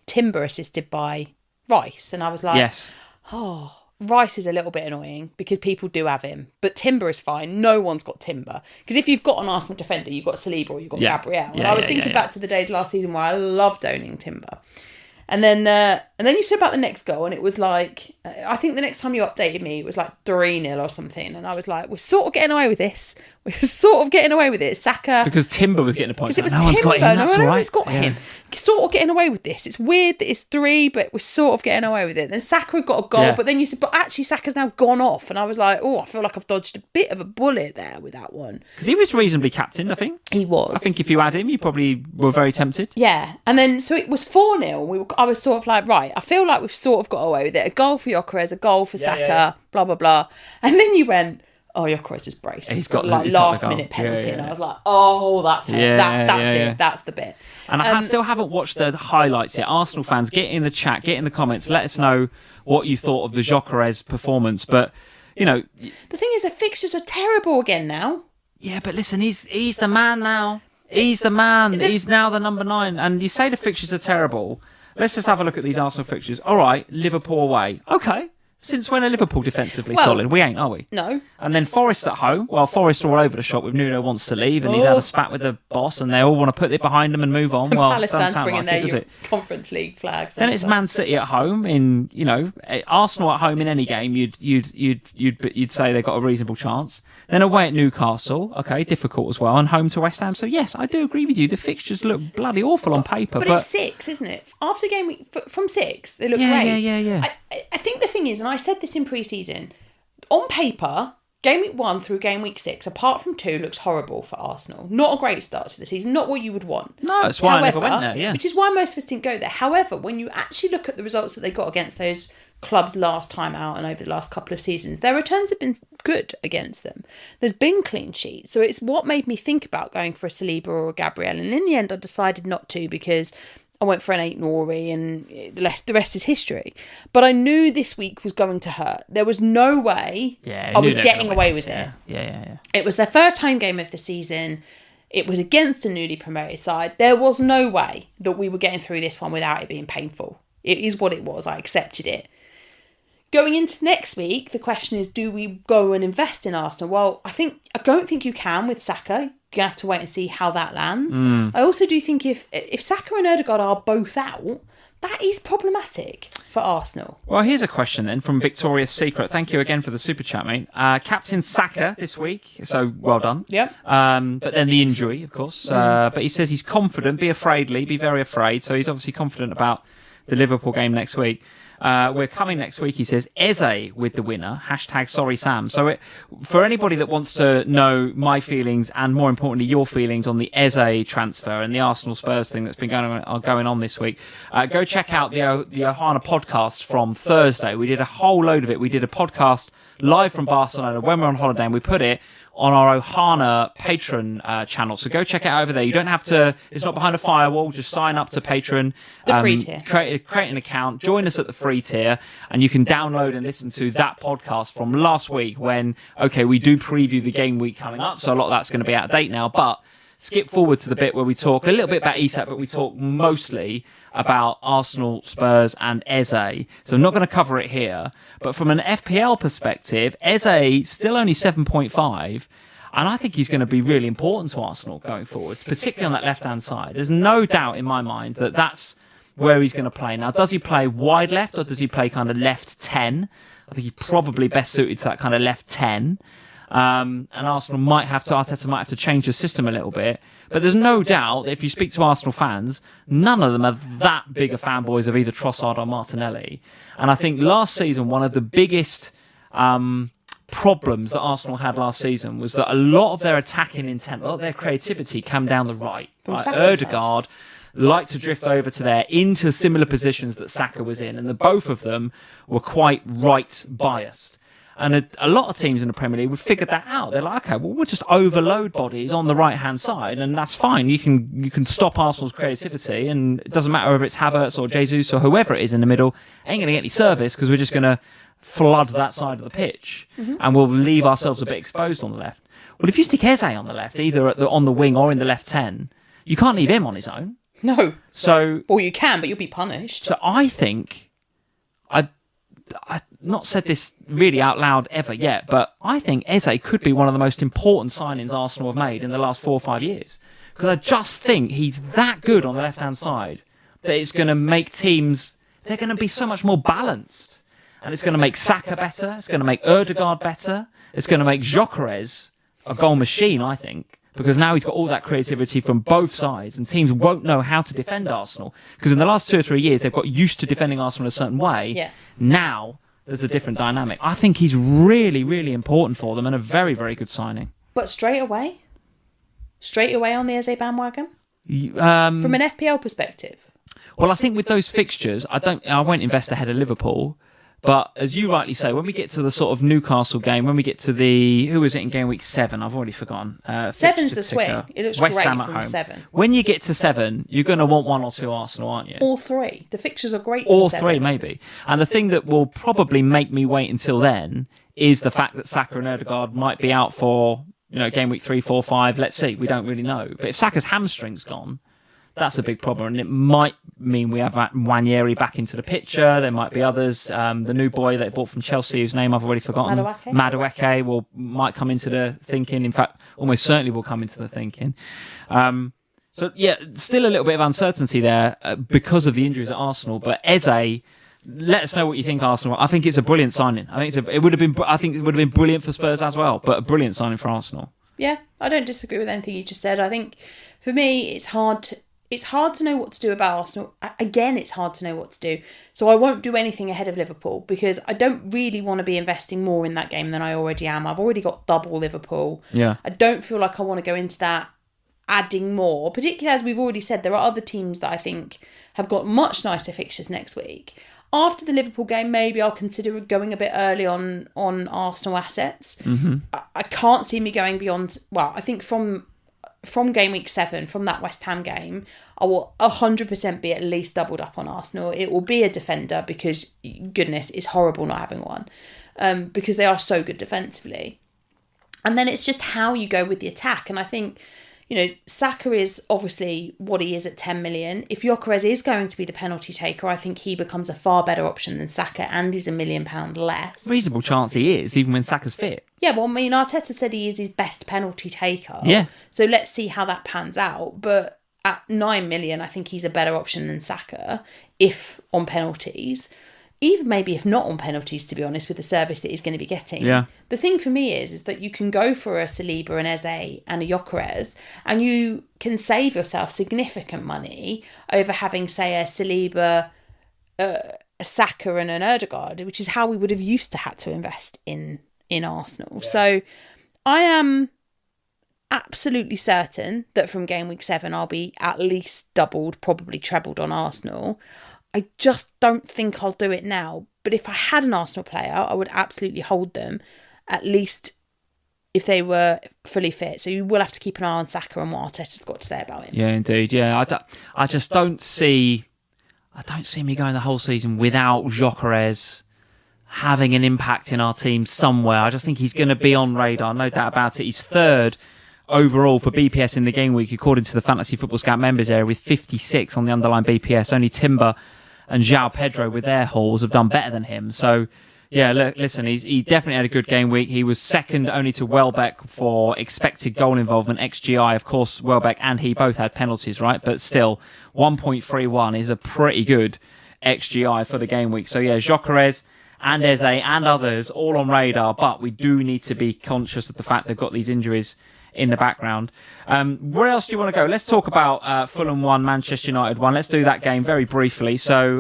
Timber assisted by Rice. And I was like, yes. Oh... Rice is a little bit annoying because people do have him, but Timber is fine. No one's got Timber, because if you've got an Arsenal defender, you've got Saliba or you've got Gabriel. And I was thinking back to the days last season where I loved owning Timber. And then you said about the next goal, and it was like, I think the next time you updated me, it was like 3-0 or something. And I was like, we're sort of getting away with this. Saka. Because Timber was getting a point. Because it was no one's got him, that's all right. One's got him. Sort of getting away with this. It's weird that it's 3, but we're sort of getting away with it. Then Saka had got a goal, but then you said, but actually Saka's now gone off. And I was like, oh, I feel like I've dodged a bit of a bullet there with that one. Because he was reasonably captained, I think. He was. I think if you had him, you probably were very tempted. Yeah. And then, so it was 4-0. I was sort of like, right, I feel like we've sort of got away with it. A goal for Gyökeres, a goal for Saka, blah, blah, blah. And then you went, oh, Gyökeres is braced. He's got last minute penalty, and I was like, oh, that's it. It. That's the bit. And I still haven't watched the highlights yet. Arsenal fans, get in the chat, get in the comments, let us know what you thought of the Gyökeres performance. But the thing is, the fixtures are terrible again now. Yeah, but listen, he's the man now. He's the man. He's now the number 9. And you say the fixtures are terrible. Let's just have a look at these Arsenal fixtures. All right, Liverpool away. Okay. Since when are Liverpool defensively solid? We ain't, are we? No. And then Forest at home. Well, Forest all over the shop with Nuno wants to leave and he's had a spat with the boss and they all want to put it behind them and move on. Well, Palace fans bringing their Conference League flags. Then it's Man City at home. Arsenal at home in any game, you'd say they've got a reasonable chance. Then away at Newcastle, okay, difficult as well, and home to West Ham. So yes, I do agree with you. The fixtures look bloody awful on paper, but it's 6, isn't it? After game week, from 6, they look great. Yeah. I think the thing is, and I said this in pre-season, on paper, game week 1 through game week 6, apart from 2, looks horrible for Arsenal. Not a great start to the season. Not what you would want. No, that's why I never went there. Yeah, which is why most of us didn't go there. However, when you actually look at the results that they got against those clubs last time out and over the last couple of seasons, their returns have been good against them. There's been clean sheets. So it's what made me think about going for a Saliba or a Gabriel. And in the end, I decided not to because I went for an Ep9 and the rest is history. But I knew this week was going to hurt. There was no way I was getting away with it. Yeah. It was their first home game of the season. It was against a newly promoted side. There was no way that we were getting through this one without it being painful. It is what it was. I accepted it. Going into next week, the question is, do we go and invest in Arsenal? Well, I don't think you can with Saka. You're going to have to wait and see how that lands. I also do think if Saka and Ødegaard are both out, that is problematic for Arsenal. Well, here's a question then from Victoria's Secret. Thank you again for the super chat, mate. Captain Saka this week, so well done. Yep. But then the injury, of course. But he says he's confident. Be afraid, Lee. Be very afraid. So he's obviously confident about the Liverpool game next week. We're coming next week, he says, Eze with the winner, #sorry Sam. So for anybody that wants to know my feelings and more importantly your feelings on the Eze transfer and the Arsenal Spurs thing that's been going on this week, go check out the Ohana podcast from Thursday. We did a whole load of it. We did a podcast live from Barcelona when we're on holiday and we put it on our Ohana Patreon channel. So go check it out over there. You don't have to, it's not behind a firewall, just sign up to Patreon. The free tier. Create an account, join us at the free tier, and you can download and listen to that podcast from last week when, we do preview the game week coming up, so a lot of that's going to be out of date now, but skip forward to the bit where we talk a little bit about Isak, but we talk mostly about Arsenal, Spurs and Eze. So I'm not going to cover it here. But from an FPL perspective, Eze still only 7.5. And I think he's going to be really important to Arsenal going forward, particularly on that left-hand side. There's no doubt in my mind that that's where he's going to play. Now, does he play wide left or does he play kind of left 10? I think he's probably best suited to that kind of left 10. And Arsenal Arteta might have to change the system a little bit. But there's no doubt that if you speak to Arsenal fans, none of them are that big of fanboys of either Trossard or Martinelli. And I think last season, one of the biggest problems that Arsenal had last season was that a lot of their attacking intent, a lot of their creativity came down the right. Ødegaard liked to drift over to there into similar positions that Saka was in, and the both of them were quite right biased. And a lot of teams in the Premier League would figure that out. They're like, we'll just overload bodies on the right-hand side, and that's fine. You can stop Arsenal's creativity, and it doesn't matter if it's Havertz or Jesus or whoever it is in the middle. Ain't going to get any service because we're just going to flood that side of the pitch, and we'll leave ourselves a bit exposed on the left. Well, if you stick Eze on the left, either on the wing or in the left 10, you can't leave him on his own. No. So, or you can, but you'll be punished. So I think I've not said this really out loud ever yet, but I think Eze could be one of the most important signings Arsenal have made in the last 4 or 5 years. Because I just think he's that good on the left-hand side that it's going to make teams, they're going to be so much more balanced. And it's going to make Saka better, it's going to make Ødegaard better, it's going to make Gyökeres a goal machine, I think. Because now he's got all that creativity from both sides, and teams won't know how to defend Arsenal. Because in the last 2 or 3 years, they've got used to defending Arsenal a certain way. Yeah. Now, there's a different dynamic. I think he's really, really important for them and a very, very good signing. But straight away on the Eze bandwagon? From an FPL perspective? Well, I think with those fixtures, I won't invest ahead of Liverpool, But as you rightly say, when we get to the sort of Newcastle game, when we get to who was it in game week 7? I've already forgotten. 7's the swing. It looks West great Ham at from home. 7. When you get to 7, you're going to want 1 or 2 Arsenal, aren't you? All 3. The fixtures are great. All from 3, 7. maybe. And the thing that will probably make me wait until then is the fact that Saka and Ødegaard might be out for, game week 3, 4, 5. Let's see. We don't really know. But if Saka's hamstring's gone, that's a big problem, and it might mean we have Nwaneri back into the picture. There might be others. The new boy they bought from Chelsea, whose name I've already forgotten, Madueke, might come into the thinking. In fact, almost certainly will come into the thinking. So yeah, still a little bit of uncertainty there because of the injuries at Arsenal. But Eze, let us know what you think, Arsenal. I think it's a brilliant signing. I think it would have been brilliant for Spurs as well, but a brilliant signing for Arsenal. Yeah, I don't disagree with anything you just said. I think for me, it's hard to know what to do about Arsenal. Again, it's hard to know what to do. So I won't do anything ahead of Liverpool because I don't really want to be investing more in that game than I already am. I've already got double Liverpool. Yeah. I don't feel like I want to go into that adding more, particularly as we've already said, there are other teams that I think have got much nicer fixtures next week. After the Liverpool game, maybe I'll consider going a bit early on Arsenal assets. Mm-hmm. I can't see me going beyond, I think from game week 7, from that West Ham game, I will 100% be at least doubled up on Arsenal. It will be a defender because, goodness, it's horrible not having one because they are so good defensively. And then it's just how you go with the attack. And I think, Saka is obviously what he is at 10 million. If Gyökeres is going to be the penalty taker, I think he becomes a far better option than Saka, and he's £1 million less. Reasonable chance he is, even when Saka's fit. Yeah, well, Arteta said he is his best penalty taker. Yeah. So let's see how that pans out. But at 9 million, I think he's a better option than Saka, if on penalties. Even maybe if not on penalties, to be honest, with the service that he's going to be getting. Yeah. The thing for me is that you can go for a Saliba, an Eze and a Gyökeres, and you can save yourself significant money over having, say, a Saliba, a Saka and an Ødegaard, which is how we would have used to had to invest in Arsenal. Yeah. So I am absolutely certain that from game week 7, I'll be at least doubled, probably trebled on Arsenal. I just don't think I'll do it now. But if I had an Arsenal player, I would absolutely hold them, at least if they were fully fit. So you will have to keep an eye on Saka and what Arteta's got to say about him. Yeah, indeed. Yeah, I just don't see me going the whole season without Gyökeres having an impact in our team somewhere. I just think he's going to be on radar, no doubt about it. He's 3rd overall for BPS in the game week, according to the Fantasy Football Scout members area, with 56 on the underlying BPS. Only Timber and Joao Pedro with their hauls have done better than him. So, yeah, look, listen, he definitely had a good game week. He was second only to Welbeck for expected goal involvement, XGI. Of course, Welbeck and he both had penalties, right? But still, 1.31 is a pretty good XGI for the game week. So, yeah, Gyökeres and Eze and others all on radar, but we do need to be conscious of the fact they've got these injuries in the background. Where else do you want to go? Let's talk about Fulham 1, Manchester United 1. Let's do that game very briefly. So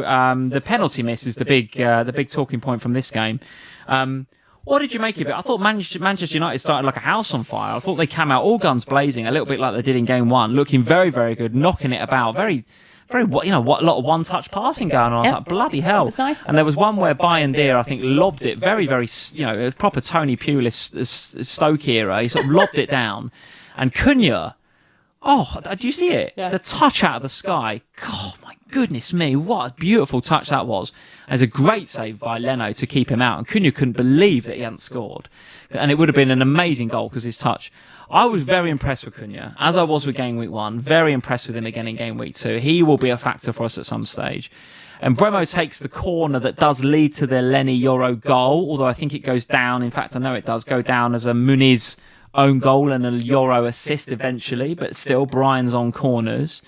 the penalty miss is the big talking point from this game. What did you make of it? I thought Manchester United started like a house on fire. I thought they came out all guns blazing, a little bit like they did in game 1, looking very, very good, knocking it about, very, a lot of one-touch passing going on. I was like, bloody hell. It was nice. And there was one where Bayern, I think, lobbed it very, very, a proper Tony Pulis Stoke era. He sort of lobbed it down. And Cunha, did you see it? Yeah. The touch out of the sky. God, my goodness me, what a beautiful touch that was. There's a great save by Leno to keep him out. And Cunha couldn't believe that he hadn't scored. And it would have been an amazing goal because his touch. I was very impressed with Cunha, as I was with game week 1. Very impressed with him again in game week 2. He will be a factor for us at some stage. And Bremo takes the corner that does lead to the Lenny Yoro goal, although I think it goes down. In fact, I know it does go down as a Muniz own goal and a Yoro assist eventually, but still, Brian's on corners.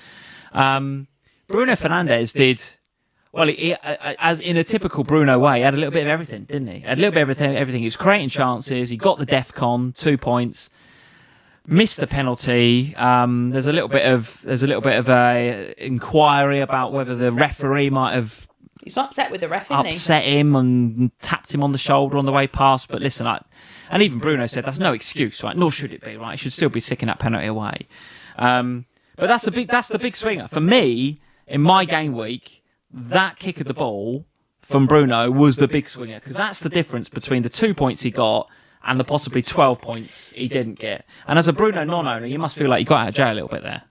Bruno Fernandes did, well, he, as in a typical Bruno way, he had a little bit of everything, didn't he? Had a little bit of everything. He was creating chances. He got the DEFCON, 2 points. Missed the penalty. There's a little bit of a inquiry about whether the referee might have. He's not upset with the ref, isn't he? Upset him and tapped him on the shoulder on the way past. But listen, and even Bruno said that's no excuse, right? Nor should it be, right? He should still be sicking that penalty away. But that's the big swinger for me in my game week. That kick of the ball from Bruno was the big swinger, because that's the difference between the 2 points he got and the possibly 12 points he didn't get. And as a Bruno non-owner, you must feel like you got out of jail a little bit there.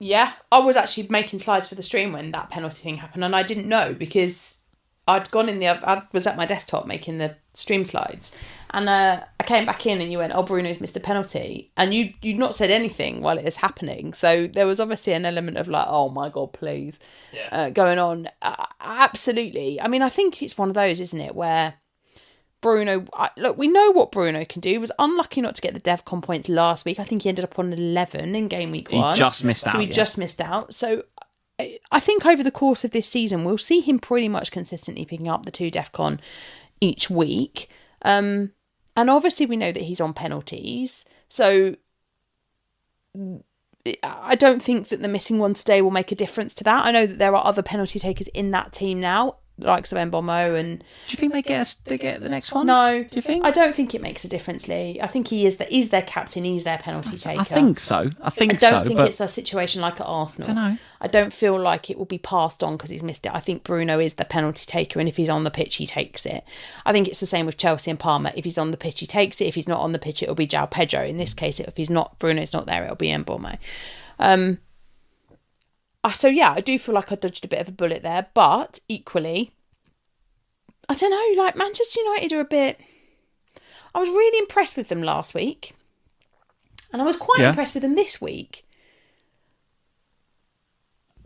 Yeah, I was actually making slides for the stream when that penalty thing happened, and I didn't know because I'd gone in I was at my desktop making the stream slides, and I came back in and you went, "Oh, Bruno's missed a penalty," and you'd not said anything while it was happening. So there was obviously an element of like, "Oh my God, please," going on. Absolutely. I mean, I think it's one of those, isn't it, where Bruno, look, we know what Bruno can do. He was unlucky not to get the DevCon points last week. I think he ended up on 11 in game week 1. He just missed out. So he just missed out. So I think over the course of this season, we'll see him pretty much consistently picking up the 2 DEFCON each week. And obviously we know that he's on penalties. So I don't think that the missing one today will make a difference to that. I know that there are other penalty takers in that team now, the likes of Mbomo and... Do you think they get the next one? No. Do you think? I don't think it makes a difference, Lee. I think he's their captain, he's their penalty taker. I think so. I don't think it's a situation like at Arsenal. I don't know. I don't feel like it will be passed on because he's missed it. I think Bruno is the penalty taker, and if he's on the pitch, he takes it. I think it's the same with Chelsea and Palmer. If he's on the pitch, he takes it. If he's not on the pitch, it'll be Joao Pedro. In this case, if he's not, Bruno's not there, it'll be Mbomo. So yeah, I do feel like I dodged a bit of a bullet there, but equally, I don't know, like Manchester United are a bit... I was really impressed with them last week. And I was quite impressed with them this week.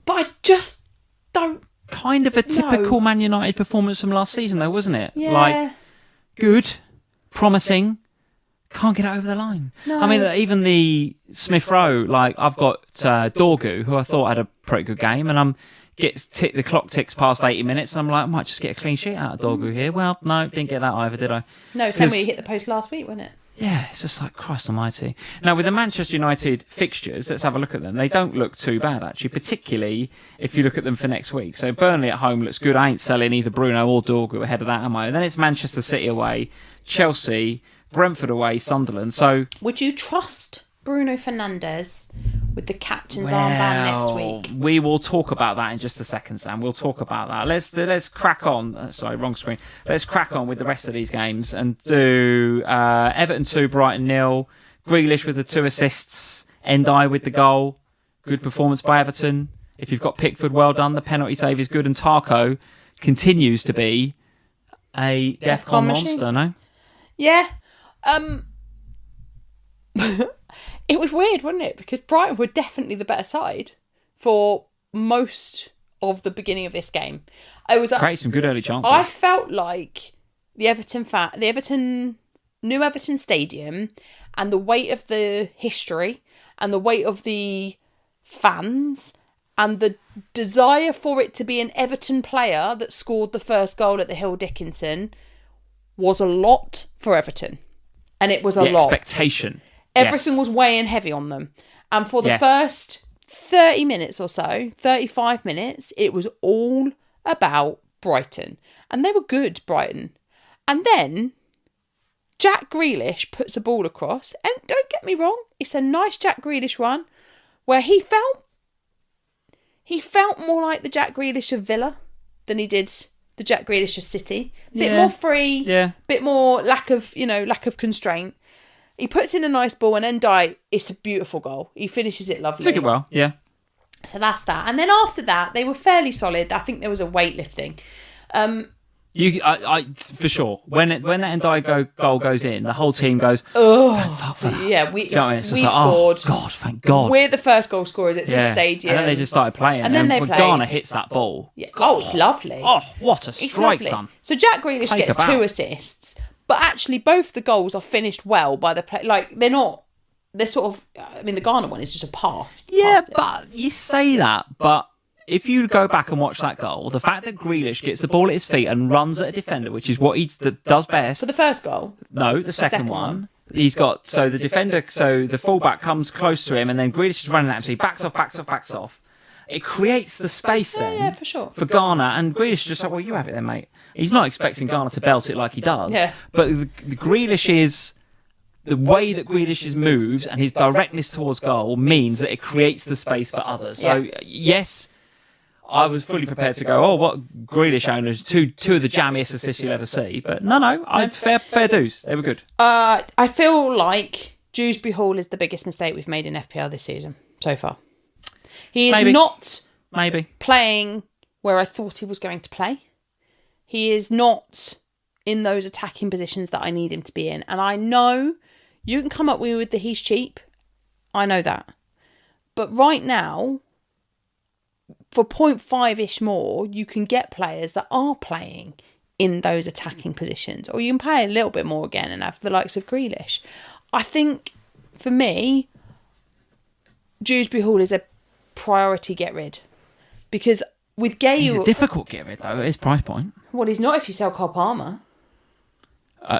But I just don't... Kind of a typical Man United performance from last season though, wasn't it? Yeah. Like, good, promising, can't get it over the line. No. I mean, even the Smith Rowe, like, I've got Dorgu, who I thought had a pretty good game, and the clock ticks past 80 minutes, and I'm like, I might just get a clean sheet out of Dorgu here. Well, no, didn't get that either, did I? No, same way you hit the post last week, wasn't it? Yeah, it's just like, Christ almighty. Now, with the Manchester United fixtures, let's have a look at them. They don't look too bad, actually, particularly if you look at them for next week. So Burnley at home looks good. I ain't selling either Bruno or Dorgu ahead of that, am I? And then it's Manchester City away, Chelsea, Brentford away, Sunderland. So would you trust Bruno Fernandes with the captain's armband next week? We will talk about that in just a second, Sam. We'll talk about that. Let's crack on. Sorry, wrong screen. Let's crack on with the rest of these games and do Everton 2, Brighton 0. Grealish with the 2 assists. Endai with the goal. Good performance by Everton. If you've got Pickford, well done. The penalty save is good. And Tarko continues to be a DEFCON monster, no? Yeah. It was weird, wasn't it? Because Brighton were definitely the better side for most of the beginning of this game. Create some good early chances. I felt like the new Everton Stadium, and the weight of the history and the weight of the fans and the desire for it to be an Everton player that scored the first goal at the Hill Dickinson was a lot for Everton. And it was a lot. Expectation. Everything was weighing heavy on them. And for the first 30 minutes or so, 35 minutes, it was all about Brighton. And they were good, Brighton. And then Jack Grealish puts a ball across. And don't get me wrong, it's a nice Jack Grealish run where he felt more like the Jack Grealish of Villa than he did the Jack Grealish of City. Bit more free, bit more lack of constraint. He puts in a nice ball, and Endai, it's a beautiful goal. He finishes it lovely. Took it well, yeah. So that's that. And then after that, they were fairly solid. I think there was a weightlifting. I for sure. When that Endai goal goes in, the whole team goes, oh, yeah, we've scored. Oh, God, thank God. We're the first goal scorers at this stadium. And then they just started playing. And then they played. Ghana hits that ball. Yeah. Oh, it's lovely. Oh, what a strike, son. So Jack Grealish gets 2 assists. But actually, both the goals are finished well by the play. Like, they're sort of, I mean, the Ghana one is just a pass. Yeah, but you say that, but if you go back and watch that goal, the fact that Grealish gets the ball at his feet and runs at a defender, which is what he does best. For the first goal? No, the second one. He's got, so the fullback comes close to him, and then Grealish is running at him, so he backs off. It creates the space then. Yeah, for sure. For Ghana, and Grealish is just like, well, you have it then, mate. He's not expecting Ghana to belt it like he does. Yeah. But the Grealish is... The way that Grealish moves and his directness towards goal means that it creates the space for others. So, yes, I was fully prepared to go, what Grealish owners, two of the jammiest assists you'll ever see. But no, fair dues. They were good. I feel like Dewsbury-Hall is the biggest mistake we've made in FPL this season so far. He is not playing where I thought he was going to play. He is not in those attacking positions that I need him to be in. And I know you can come up with the he's cheap. I know that. But right now, for 0.5-ish more, you can get players that are playing in those attacking positions. Or you can pay a little bit more again and have the likes of Grealish. I think, for me, Dewsbury-Hall is a priority get rid. Because with Gale... He's a difficult get rid, though, at his price point. Well, he's not if you sell Cole Palmer.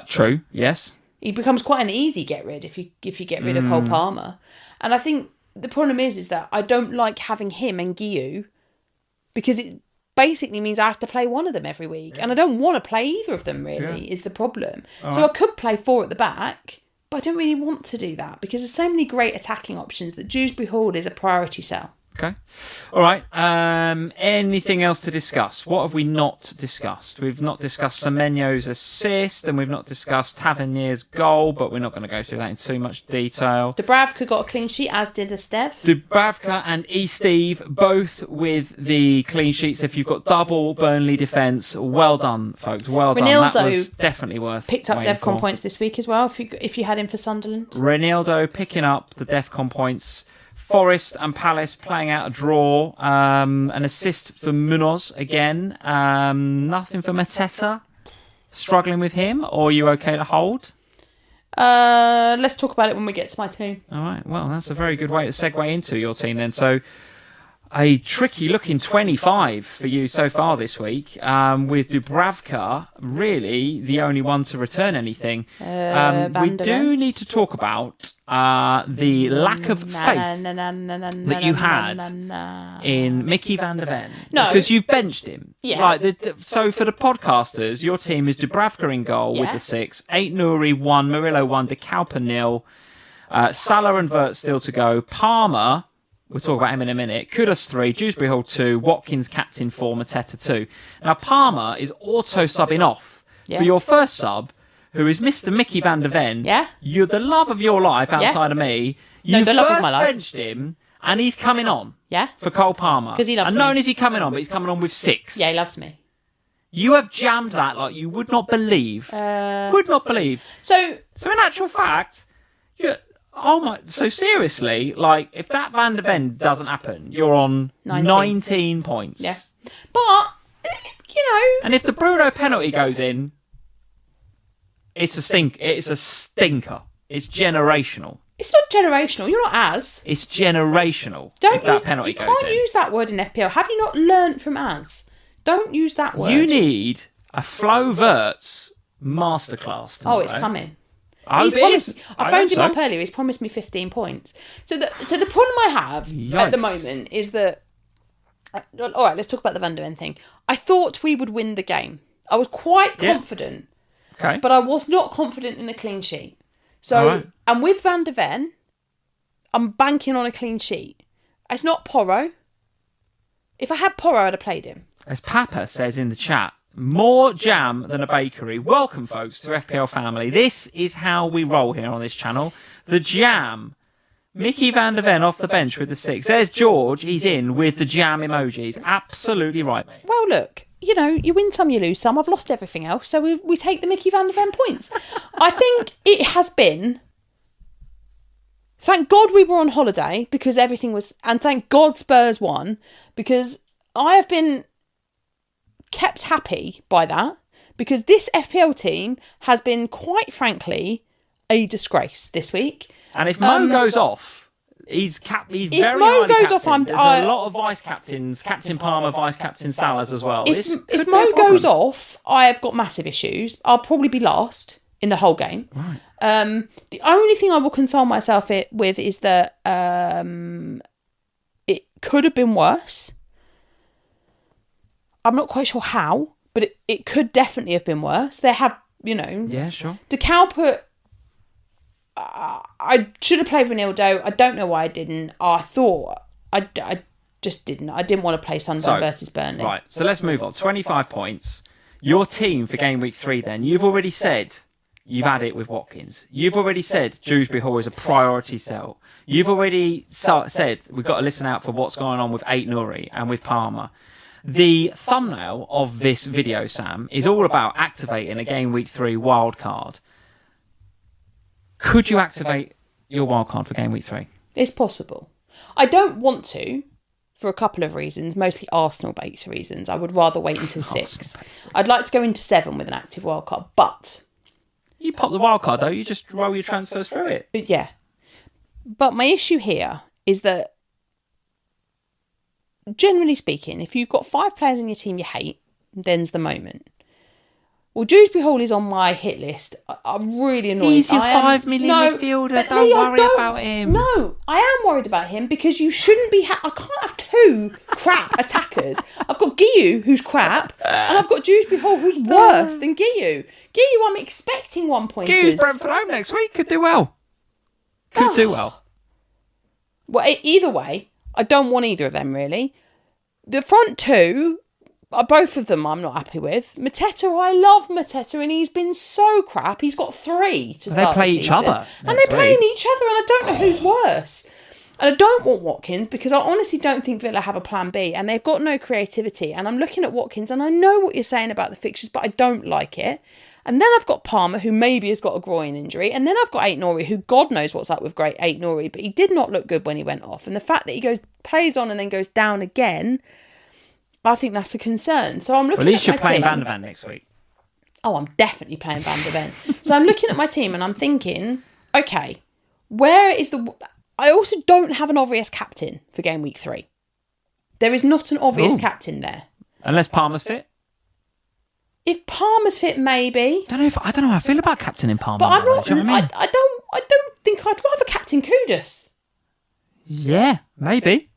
True, yes. He becomes quite an easy get rid if you get rid of Cole Palmer. And I think the problem is that I don't like having him and Guiu because it basically means I have to play one of them every week. Yeah. And I don't want to play either of them, really, is the problem. So I could play 4 at the back, but I don't really want to do that because there's so many great attacking options that Dewsbury-Hall is a priority sell. Okay. All right. Anything else to discuss? What have we not discussed? We've not discussed Semenyo's assist and we've not discussed Tavernier's goal, but we're not going to go through that in too much detail. Dubravka got a clean sheet, as did Estev. Dubravka and Steve both with the clean sheets. If you've got double Burnley defence, well done, folks. Well done. That was definitely worth picked up DEFCON points this week as well, if you had him for Sunderland. Ronaldo picking up the DEFCON points. Forest and Palace playing out a draw. An assist for Munoz again. Nothing for Mateta. Struggling with him, or are you okay to hold? Let's talk about it when we get to my team. All right. Well, that's a very good way to segue into your team then. So, a tricky looking 25 for you so far this week, with Dubravka really the only one to return anything. We do need to talk about the lack of faith that you had in Mickey van der Ven. No. Because you've benched him. Yeah. Right, so for the podcasters, your team is Dubravka in goal with the 6, 8 Nouri, 1, Murillo 1, De Kalper 0, Salah and Vert still to go, Palmer... We'll talk about him in a minute. Kudus 3, Dewsbury-Hall 2, Watkins captain 4, Mateta 2. Now, Palmer is auto-subbing off for your first sub, who is Mr. Mickey van der Ven. Yeah. You're the love of your life outside of me. You first benched him, and he's coming on for Cole Palmer. Because he loves me. And not only is he coming on, but he's coming on with 6. Yeah, he loves me. You have jammed that like you would not believe. Would not believe. So in actual fact, oh my! So seriously, like if that Van der Ven doesn't happen, you're on 19 points. Yeah, but and if the Bruno penalty goes in, it's a stink. It's a stinker. It's generational. It's not generational. You're not as. It's generational. If that penalty goes in, you can't use that word in FPL. Have you not learnt from as? Don't use that word. You need a Flo Wirtz masterclass tomorrow. Oh, it's coming. I phoned him up earlier. He's promised me 15 points. So the problem I have at the moment is that... All right, let's talk about the Van der Ven thing. I thought we would win the game. I was quite confident. Okay. But I was not confident in a clean sheet. So, and with Van der Ven, I'm banking on a clean sheet. It's not Porro. If I had Porro, I'd have played him. As Papa says in the chat, more jam than a bakery. Welcome, folks, to FPL family. This is how we roll here on this channel. The jam. Mickey van der Ven off the bench with the 6. There's George. He's in with the jam emojis. Absolutely right, mate. Well, look, you win some, you lose some. I've lost everything else, so we take the Mickey van der Ven points. I think it has been... Thank God we were on holiday because everything was... And thank God Spurs won because I have been... kept happy by that because this FPL team has been, quite frankly, a disgrace this week. And if Mo goes off, he's very If Mo goes off, there's a lot of vice captains, Captain Palmer, vice captain Salas as well. If Mo goes off, I have got massive issues. I'll probably be last in the whole game. Right. The only thing I will console myself with is that it could have been worse. I'm not quite sure how, but it could definitely have been worse. There have, Yeah, sure. De Kalper, I should have played Ronaldo. I don't know why I didn't. I thought, I just didn't. I didn't want to play Sunderland versus Burnley. Right, so let's move on. 25 points. Your team for game week 3 then, you've already said you've had it with Watkins. You've already said Dewsbury-Hall is a priority sell. You've already said we've got to listen out for what's going on with Ait-Nouri and with Palmer. The thumbnail of this video, Sam, is all about activating a game week 3 wildcard. Could you activate your wildcard for game week 3? It's possible. I don't want to, for a couple of reasons, mostly Arsenal-based reasons. I would rather wait until 6. I'd like to go into 7 with an active wildcard, but... You pop the wildcard, though. You just roll your transfers through it. Yeah. But my issue here is that, generally speaking, if you've got 5 players in your team you hate, then's the moment. Well, Dewsbury-Hall is on my hit list. I'm really annoyed. He's your 5 million midfielder. Don't worry about him. No, I am worried about him because you shouldn't be... I can't have 2 crap attackers. I've got Guiu, who's crap, and I've got Dewsbury-Hall, who's worse than Guiu. Guiu, I'm expecting 1 pointers. Guiu's Brentford home next week. Could do well. Do well. Well, either way, I don't want either of them, really. The front 2... both of them I'm not happy with. Mateta, I love Mateta, and he's been so crap. He's got 3 to start. They play each other. And they're playing each other, and I don't know who's worse. And I don't want Watkins because I honestly don't think Villa have a plan B, and they've got no creativity. And I'm looking at Watkins, and I know what you're saying about the fixtures, but I don't like it. And then I've got Palmer, who maybe has got a groin injury. And then I've got Ait-Nouri, who God knows what's up with great Ait-Nouri, but he did not look good when he went off. And the fact that he plays on and then goes down again... I think that's a concern. So I'm looking at my team. At least you're playing Van der Ven next week. Oh, I'm definitely playing Van der Ven. So I'm looking at my team and I'm thinking, okay, where is the... I also don't have an obvious captain for game week 3. There is not an obvious captain there. Unless Palmer's fit? If Palmer's fit, maybe. I don't know how I feel about captaining Palmer. But I'm not... Do you know what I don't think I'd rather captain Kudus. Yeah, maybe.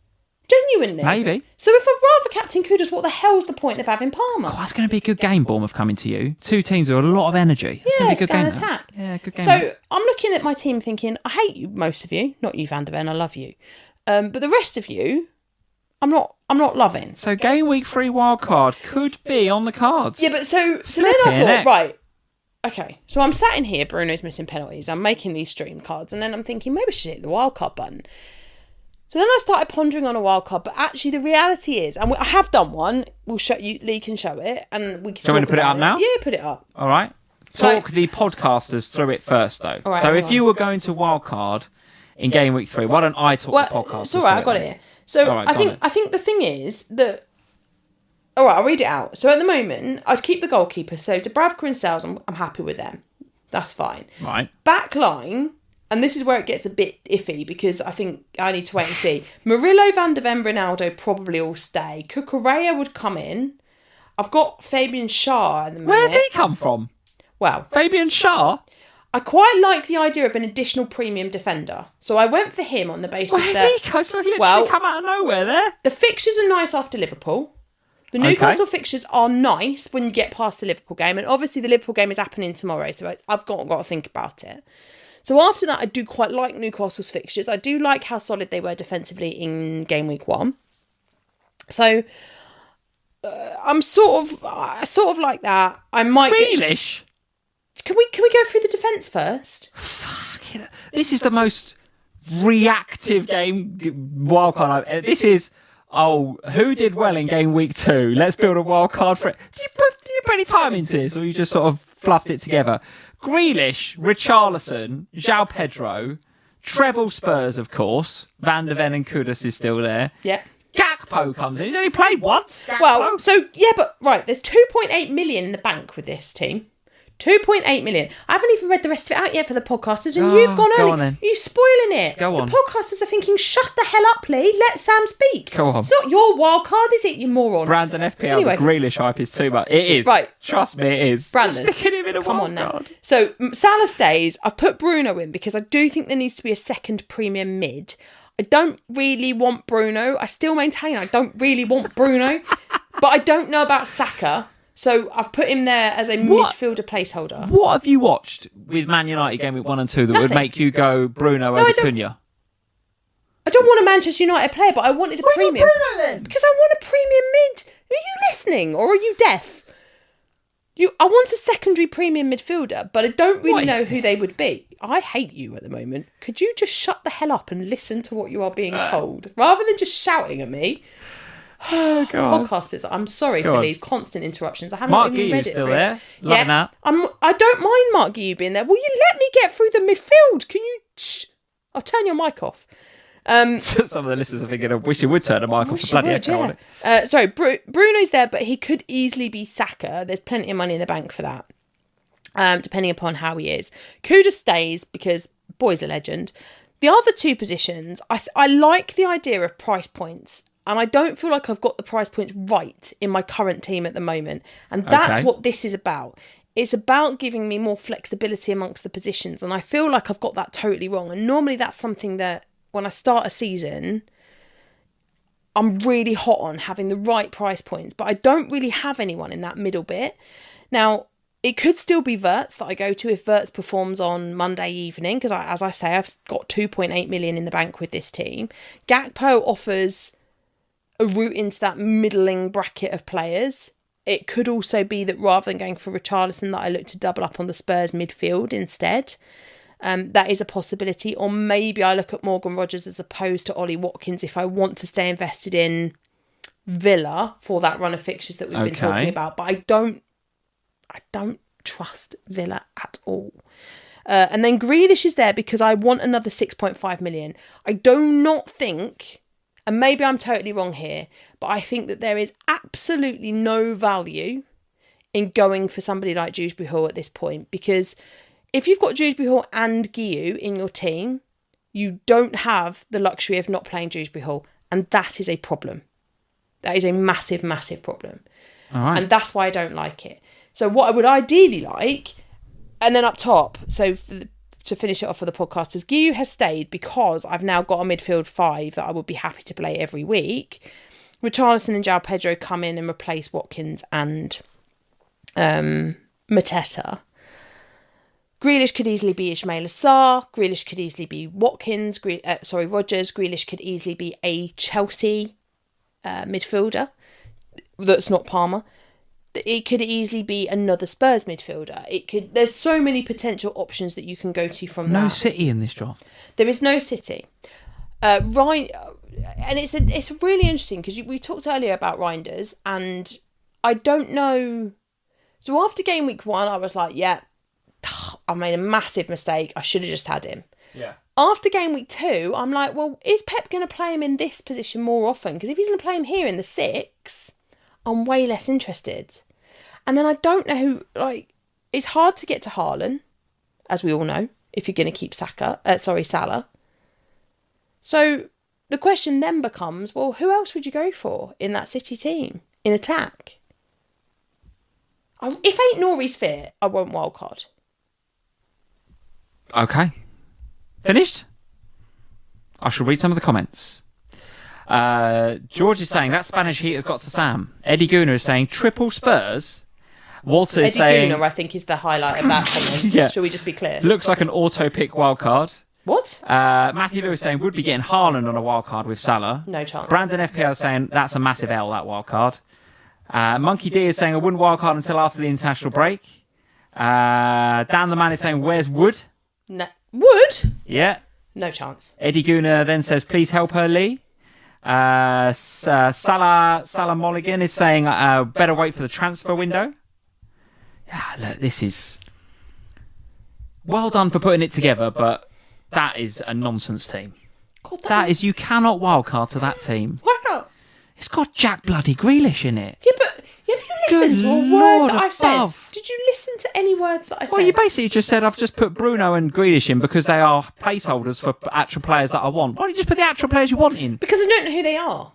Genuinely. Maybe. So if I'd rather captain Kudus, what the hell's the point of having Palmer? Oh, that's going to be a good game, Bournemouth coming to you. 2 teams with a lot of energy. It's going to be a good game. Attack. Yeah, good game. So I'm looking at my team thinking, I hate you, most of you. Not you, Van der Ven, I love you. But the rest of you, I'm not loving. So game week 3 wildcard could be on the cards. Yeah, but so then I thought, right, okay. So I'm sat in here, Bruno's missing penalties. I'm making these stream cards, and then I'm thinking, maybe I should hit the wildcard button. So then I started pondering on a wildcard, but actually the reality is, and I have done one. We'll show you. Lee can show it, and we can. Do you want me to put it up now? Yeah, put it up. All right. Talk the podcasters through it first, though. All right, so if you were going to wildcard in game week 3, why don't I talk the podcasters? It's all right. I got it here. So right, I think the thing is that. All right, I'll read it out. So at the moment, I'd keep the goalkeeper. So Dubravka and Sales, I'm happy with them. That's fine. Right. Back line. And this is where it gets a bit iffy because I think I need to wait and see. Murillo, Van der Ven, Ronaldo probably all stay. Cucurella would come in. I've got Fabian Schär at the minute. Where's he come from? Well, Fabian Schär? I quite like the idea of an additional premium defender. So I went for him on the basis that... Where's he? Literally come out of nowhere there. The fixtures are nice after Liverpool. The Newcastle fixtures are nice when you get past the Liverpool game. And obviously the Liverpool game is happening tomorrow. So I've got to think about it. So after that, I do quite like Newcastle's fixtures. I do like how solid they were defensively in game week 1. So I'm sort of like that. I might. Grealish. Can we go through the defence first? Fucking. This is the most reactive game wildcard. This is. Oh, who did well in game week 2? Let's build a wildcard for it. Did you put any time into this, or you just sort of fluffed it together? Grealish, Richarlison, Joao Pedro, treble Spurs, of course. Van der Ven and Kudus is still there. Yeah. Gakpo comes in. He's only played once. Gakpo. Well, so, yeah, but, right, there's 2.8 million in the bank with this team. 2.8 million. I haven't even read the rest of it out yet for the podcasters, and you've gone early. On then. You're spoiling it. Go on. The podcasters are thinking, shut the hell up, Lee. Let Sam speak. Go on. It's not your wild card, is it, you moron? Brandon FPL, anyway. The Grealish hype is too much. It is. Right. Trust me, it is. Brandon. Sticking him in a Come wild on now. card. So, Salah stays. I've put Bruno in because I do think there needs to be a second premium mid. I don't really want Bruno. I still maintain I don't really want Bruno. But I don't know about Saka. So I've put him there as a midfielder placeholder. What have you watched with Man United game week 1 and 2 that would make you go Bruno over Cunha? I don't want a Manchester United player, but I wanted a premium. Bruno then? Because I want a premium mid. Are you listening or are you deaf? I want a secondary premium midfielder, but I don't really know who they would be. I hate you at the moment. Could you just shut the hell up and listen to what you are being told rather than just shouting at me? Oh, God. Podcasters, I'm sorry for these constant interruptions. I haven't Mark even read Guiu's it. still there. Loving that. I don't mind Mark Guiu being there. Will you let me get through the midfield? Can you? I'll turn your mic off. Some of the listeners are thinking, I wish he would turn the mic off. Bloody echo on it. Sorry, Bruno's there, but he could easily be Saka. There's plenty of money in the bank for that, depending upon how he is. Kuda stays because boy's a legend. The other two positions, I like the idea of price points, and I don't feel like I've got the price points right in my current team at the moment. And that's what this is about. It's about giving me more flexibility amongst the positions, and I feel like I've got that totally wrong. And normally that's something that when I start a season, I'm really hot on having the right price points, but I don't really have anyone in that middle bit. Now, it could still be Verts that I go to if Verts performs on Monday evening, because as I say, I've got 2.8 million in the bank with this team. Gakpo offers a route into that middling bracket of players. It could also be that rather than going for Richarlison, that I look to double up on the Spurs midfield instead. That is a possibility. Or maybe I look at Morgan Rogers as opposed to Ollie Watkins if I want to stay invested in Villa for that run of fixtures that we've been talking about. But I don't trust Villa at all. And then Grealish is there because I want another 6.5 million. I do not think, and maybe I'm totally wrong here, but I think that there is absolutely no value in going for somebody like Dewsbury-Hall at this point, because if you've got Dewsbury-Hall and Guiu in your team, you don't have the luxury of not playing Dewsbury-Hall, and that is a problem. That is a massive, massive problem. All right. And that's why I don't like it. So what I would ideally like, and then up top, so to finish it off for the podcast, is Guiu has stayed because I've now got a midfield 5 that I would be happy to play every week. Richarlison and Joao Pedro come in and replace Watkins and Mateta. Grealish could easily be Ismail Assar. Grealish could easily be Watkins. Rogers. Grealish could easily be a Chelsea midfielder that's not Palmer. It could easily be another Spurs midfielder. There's so many potential options that you can go to from that. No City in this draft. There is no City. Right, and it's really interesting because we talked earlier about Reinders, and I don't know. So after game week 1, I was like, yeah, I made a massive mistake. I should have just had him. Yeah. After game week 2, I'm like, well, is Pep going to play him in this position more often? Because if he's going to play him here in the 6, I'm way less interested. And then I don't know who, it's hard to get to Haaland, as we all know, if you're going to keep Salah. So the question then becomes, well, who else would you go for in that City team in attack? If ain't Nori's fit, I won't wildcard. Okay. Finished? I shall read some of the comments. George is saying that Spanish heat has got to Sam. Eddie Gooner is saying triple Spurs. Walter is saying... Eddie Gooner, I think, is the highlight of that comment. Yeah. Shall we just be clear? Looks like an auto-pick wildcard. What? Matthew Lewis saying would be getting Haaland on a wildcard with Salah. No chance. Brandon FPL is saying that's a massive L, that wildcard. Monkey D is saying I wouldn't wildcard until after the international break. Dan the Man is saying where's Wood? No. Wood? Yeah. No chance. Eddie Gooner then says please help her, Lee. Salah Mulligan is saying better wait for the transfer window. Yeah, look, this is well done for putting it together, but that is a nonsense team. God, that is, you cannot wildcard to that team. Why not? It's got Jack bloody Grealish in it. Yeah, but have you listened to a word that I've said? Did you listen to any words that I said? Well, you basically just said I've just put Bruno and Grealish in because they are placeholders for actual players that I want. Why don't you just put the actual players you want in? Because I don't know who they are.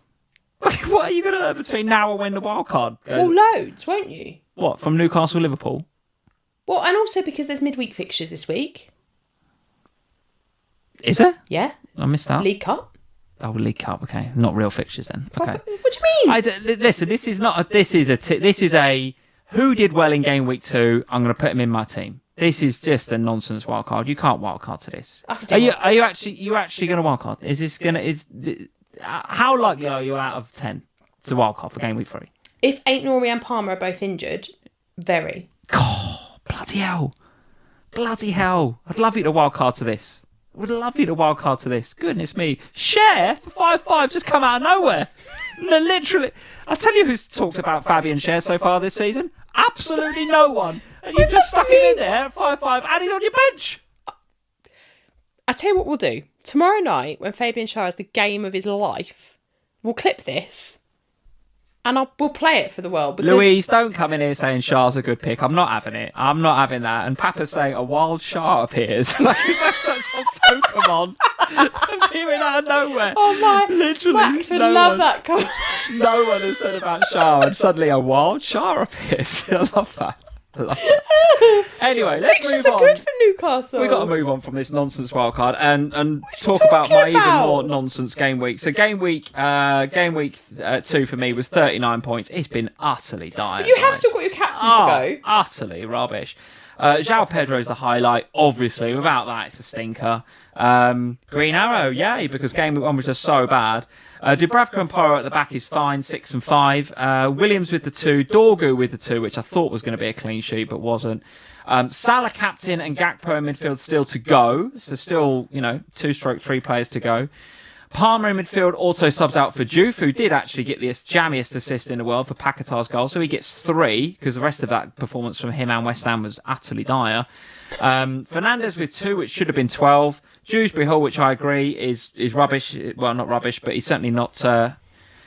What are you going to learn between now and when the wild card goes? Well, loads, won't you? What, from Newcastle, Liverpool? Well, and also because there's midweek fixtures this week. Is there? Yeah. I missed that. League Cup. Oh, League Cup. Okay, not real fixtures then. Okay. What do you mean? Listen, this is a who did well in game week 2. I'm going to put him in my team. This is just a nonsense wildcard. You can't wildcard to this. Are you actually going to wildcard? How likely are you out of 10 to wildcard for game week 3? If Ait-Nouri and Palmer are both injured, very. Oh, bloody hell. Bloody hell. I'd love you to wildcard to this. Goodness me. Share for 5-5 just come out of nowhere. Literally. I'll tell you who's talked about Fabian Share so far this season. Absolutely no one. And you just stuck him in there at 5-5 and he's on your bench. I tell you what we'll do. Tomorrow night, when Fabian Schär has the game of his life, we'll clip this and we'll play it for the world. Because... Louise, don't come in here saying Schär's a good pick. I'm not having it. I'm not having that. And Papa's saying a wild Schär appears. Like that's some Pokemon appearing out of nowhere. Oh my! Literally, Max would love that. No one has said about Schär, and suddenly a wild Schär appears. I love that. Anyway, let's Fixtures move are on. good for Newcastle. We've got to move on from this nonsense wildcard and talk about my even more nonsense game week. So game week 2 for me was 39 points. It's been utterly dire. But you have still got your captain to go. Utterly rubbish. Joao Pedro is the highlight. Obviously, without that, it's a stinker. Green Arrow, yay, because game week 1 was just so bad. Dubravka and Porro at the back is fine, 6 and 5. Williams with the 2, Dorgu with the 2, which I thought was going to be a clean sheet, but wasn't. Salah captain and Gakpo in midfield still to go. So still, 2/3 players to go. Palmer in midfield also subs out for Juve, who did actually get the jammiest assist in the world for Paquetá's goal. So he gets 3, because the rest of that performance from him and West Ham was utterly dire. Fernandes with 2, which should have been 12. Dewsbury-Hall, which I agree is rubbish. Well, not rubbish, but he's certainly not.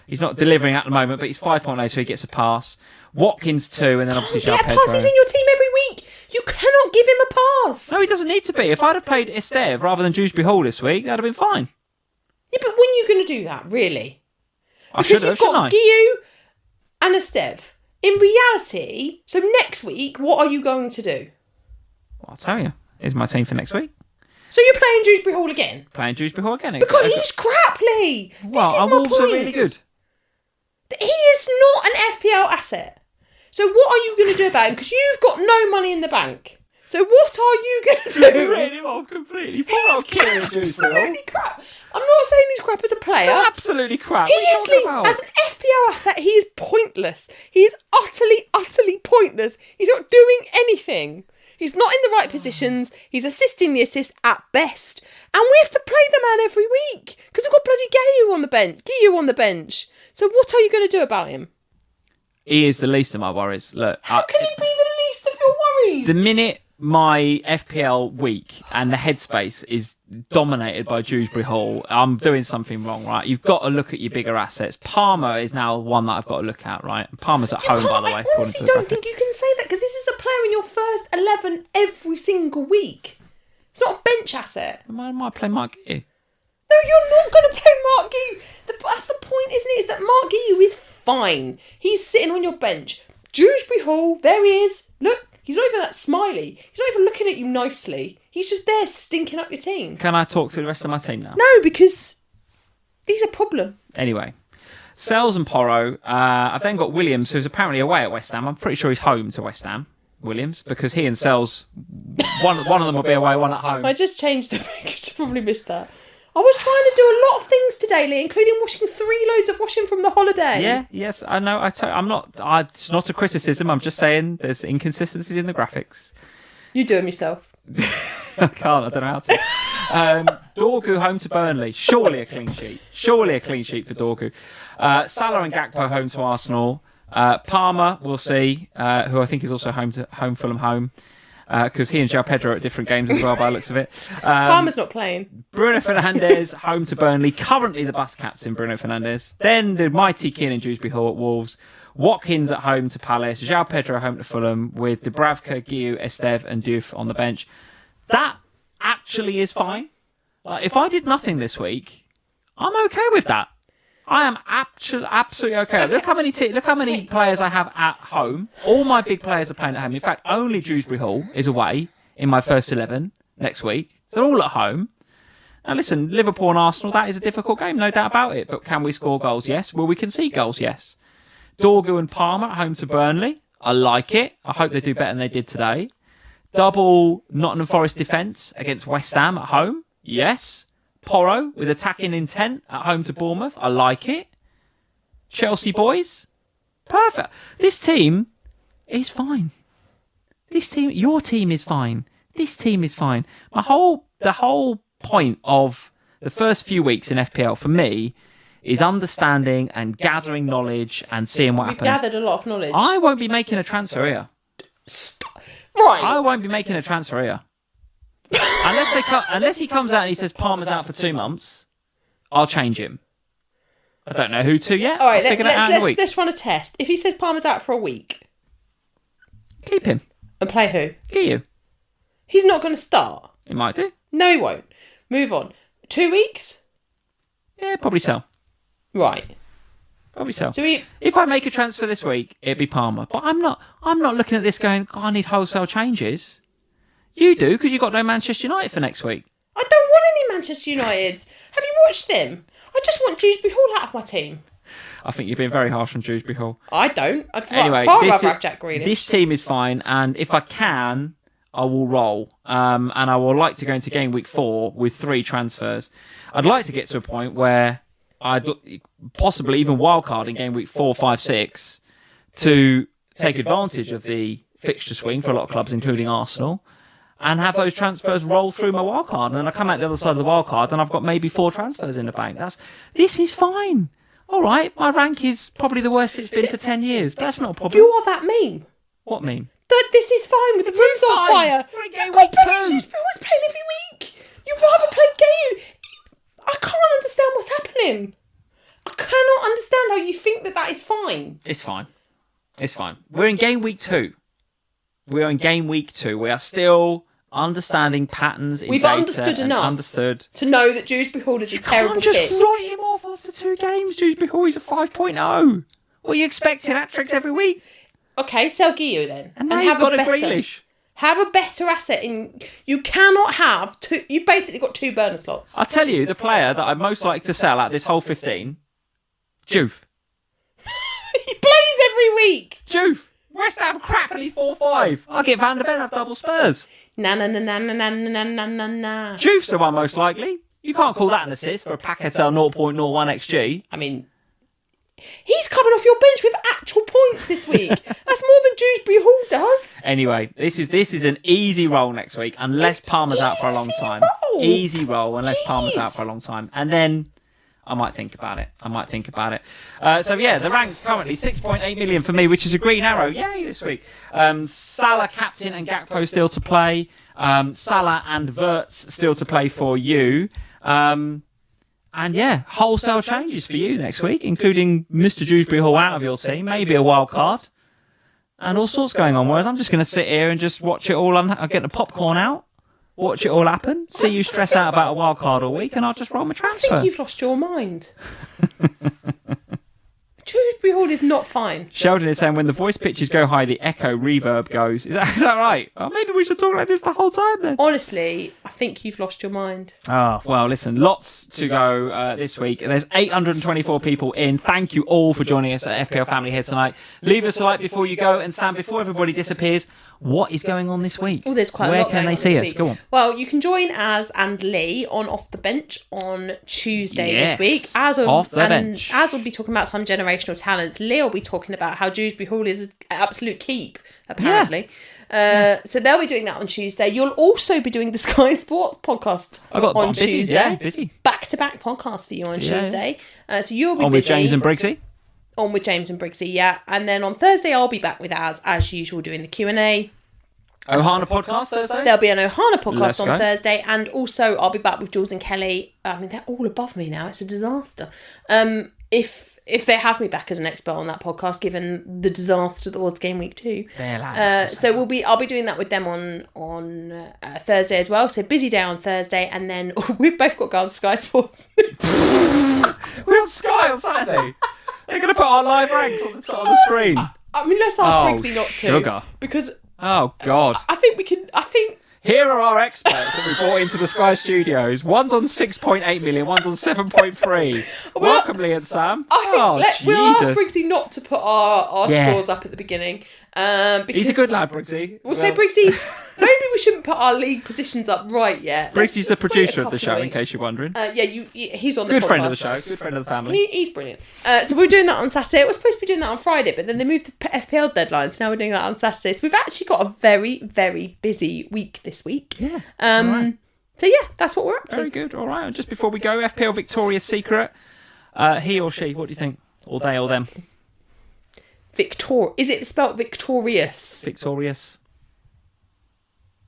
He's not delivering at the moment. But he's 5.8, so he gets a pass. Watkins 2, and then obviously Joao Pedro. Pass. He's in your team every week. You cannot give him a pass. No, he doesn't need to be. If I'd have played Esteve rather than Dewsbury-Hall this week, that'd have been fine. Yeah, but when are you going to do that, really? I should have, shouldn't I? Because you've got Guiu and Esteve. In reality, so next week, what are you going to do? Well, I'll tell you. Here's my team for next week. So you're playing Dewsbury-Hall again? Playing Dewsbury-Hall again. Because he's crap, Lee. Well, our Wolves are really good. He is not an FPL asset. So what are you going to do about him? Because you've got no money in the bank. So what are you going to do? Rid him off completely. He's absolutely crap. I'm not saying he's crap as a player. Absolutely crap. He is, as an FPL asset, he is pointless. He is utterly, utterly pointless. He's not doing anything. He's not in the right positions. He's assisting the assist at best. And we have to play the man every week because we've got bloody Guiu on the bench. So what are you going to do about him? He is the least of my worries. Look, how can he be the least of your worries? The minute my FPL week and the headspace is dominated by Dewsbury-Hall, I'm doing something wrong, right? You've got to look at your bigger assets. Palmer is now one that I've got to look at, right? Palmer's at home, by the way. I honestly don't think you can say that because this is a player in your first 11 every single week. It's not a bench asset. I might play Mark Guiu. No, you're not going to play Mark Guiu. That's the point, isn't it? Is that Mark Guiu is fine. He's sitting on your bench. Dewsbury-Hall, there he is. Look. He's not even that smiley. He's not even looking at you nicely. He's just there stinking up your team. Can I talk through the rest of my team now? No, because he's a problem. Anyway, Sells and Porro. I've then got Williams, who's apparently away at West Ham. I'm pretty sure he's home to West Ham, Williams, because he and Sells, one of them will be away, one at home. I just changed the package. You probably missed that. I was trying to do a lot of things today, Lee, including washing 3 loads of washing from the holiday. Yeah, yes, I know. I'm not. It's not a criticism. I'm just saying there's inconsistencies in the graphics. You do them yourself. I can't. I don't know how to. Dorgu home to Burnley. Surely a clean sheet. Surely a clean sheet for Dorgu. Salah and Gakpo home to Arsenal. Palmer, we'll see. Who I think is also home Fulham home. Because he and Joao Pedro are at different games as well by the looks of it. Palmer's not playing. Bruno Fernandes, home to Burnley. Currently the bus captain, Bruno Fernandes. Then the mighty Kieran Dewsbury-Hall at Wolves. Watkins at home to Palace. Joao Pedro home to Fulham with Dubravka, Guiu, Esteve and Diouf on the bench. That actually is fine. If I did nothing this week, I'm okay with that. I am absolutely okay. Look how many players I have at home. All my big players are playing at home. In fact, only Dewsbury-Hall is away in my first 11 next week. So they're all at home. Now listen, Liverpool and Arsenal, that is a difficult game, no doubt about it. But can we score goals? Yes. Will we concede goals? Yes. Dorgu and Palmer at home to Burnley. I like it. I hope they do better than they did today. Double Nottingham Forest defence against West Ham at home. Yes. Porro with attacking intent at home to Bournemouth. I like it. Chelsea boys. Perfect. This team is fine. Your team is fine. This team is fine. The whole point of the first few weeks in FPL for me is understanding and gathering knowledge and seeing what happens. We've gathered a lot of knowledge. I won't be making a transfer here. Right. I won't be making a transfer here. Unless he comes out and he says Palmer's out for 2 months, I'll change him. I don't know who to yet. All right, let's run a test. If he says Palmer's out for a week, keep him. And play who? Get you. He's not going to start. He might do. No, he won't. Move on. 2 weeks? Yeah, probably so. Right. Probably so. So if I make a transfer this week, it'd be Palmer. But I'm not looking at this going, I need wholesale changes. You do, because you've got no Manchester United for next week. I don't want any Manchester United. Have you watched them? I just want Dewsbury-Hall out of my team. I think you've been very harsh on Dewsbury-Hall. I don't. I'd anyway, far rather have Jack Grealish. This team is fine, and if I can, I will roll. And I would like to go into game week 4 with 3 transfers. I'd like to get to a point where I'd possibly even wildcard in game week 4, 5, 6 to take advantage of the fixture swing for a lot of clubs, including Arsenal, and have those transfers roll through my wildcard. And then I come out the other side of the wildcard and I've got maybe 4 transfers in the bank. This is fine. All right, my rank is probably the worst it's been for 10 years. That's not a problem. You are that meme. What meme? That this is fine with the room's on fire. We're in game week 2. Always playing every week. You'd rather play game. I can't understand what's happening. I cannot understand how you think that is fine. It's fine. It's fine. We're in game week 2. We are in game week 2. We are still understanding patterns in We've data understood enough to know that Dewsbury-Hall is a terrible pick. You pick. can't just write him off after 2 games. Dewsbury-Hall is a 5.0. What are you expecting? Hat-tricks every week? Okay, sell Guillou then. And now you've got a Grealish. Have a better asset in. You cannot have 2. You've basically got 2 burner slots. I'll tell you, the player that I'd most like to sell out this whole 15, Juve. He plays every week. Juve. West Ham crap and he's 4-5. I'll get Van der Ven, have double Spurs. Nah. Juve's the one most likely. You can't call that an assist for a Paquetá 0.01 XG. I mean, he's coming off your bench with actual points this week. That's more than Dewsbury-Hall does. Anyway, this is an easy roll next week, unless Palmer's out for a long time. Easy roll, unless Palmer's out for a long time. And then I might think about it. So yeah, the rank's currently 6.8 million for me, which is a green arrow. Yay, this week. Salah, captain, and Gakpo still to play. Salah and Havertz still to play for you. And yeah, wholesale changes for you next week, including Mr. Dewsbury-Hall out of your team, maybe a wild card, and all sorts going on. Whereas I'm just going to sit here and just watch it all. I'll get the popcorn out, watch it all happen, see you stress out about a wild card all week, and I'll just roll my transfer. I think you've lost your mind. Dewsbury-Hall is not fine. Sheldon is saying when the voice pitches go high, the echo reverb goes. Is that right? Oh, maybe we should talk like this the whole time then. Honestly, I think you've lost your mind. Oh, well, listen, lots to go this week. There's 824 people in. Thank you all for joining us at FPL Family here tonight. Leave us a like before you go. And Sam, before everybody disappears, what is going on this week? Oh, there's quite a lot. Where can they see us? Go on. Well, you can join Az and Lee on Off the Bench on Tuesday this week. Off the bench. Az will be talking about some generational talents. Lee will be talking about how Dewsbury-Hall is an absolute keep, apparently. Yeah. So they'll be doing that on Tuesday. You'll also be doing the Sky Sports podcast on Tuesday. Yeah, busy. Back-to-back podcast for you on Tuesday. So you'll be on busy. With James and Briggsy. On with James and Briggsy, yeah. And then on Thursday, I'll be back with as usual, doing the Q&A. Ohana podcast Thursday? There'll be an Ohana podcast on Thursday. And also, I'll be back with Jules and Kelly. I mean, they're all above me now. It's a disaster. If they have me back as an expert on that podcast, given the disaster that was Game Week 2. So I'll be doing that with them on Thursday as well. So busy day on Thursday. And then we've both got to go on Sky Sports. We're on Sky on Saturday. They're going to put our live ranks on the screen. I mean, let's ask Briggsy not to. Sugar. Because... Oh, God. I think we can... Here are our experts that we brought into the Sky Studios. One's on 6.8 million, one's on 7.3. Welcome, Lee and Sam. We'll ask Briggsy not to put our scores up at the beginning. Because he's a good lad, Briggsy. We'll say, Briggsy... Maybe we shouldn't put our league positions up right yet. Brucey's the producer of the show, in case you're wondering. He's on the good podcast. Friend of the show, good friend of the family. He's brilliant. So we're doing that on Saturday. We're supposed to be doing that on Friday, but then they moved the FPL deadline, so now we're doing that on Saturday. So we've actually got a very, very busy week this week. Yeah. Right. So yeah, that's what we're up to. Very good. All right. And just before we go, FPL Victoria's Secret. He or she? What do you think? Or they or them? Is it spelled victorious? Victorious.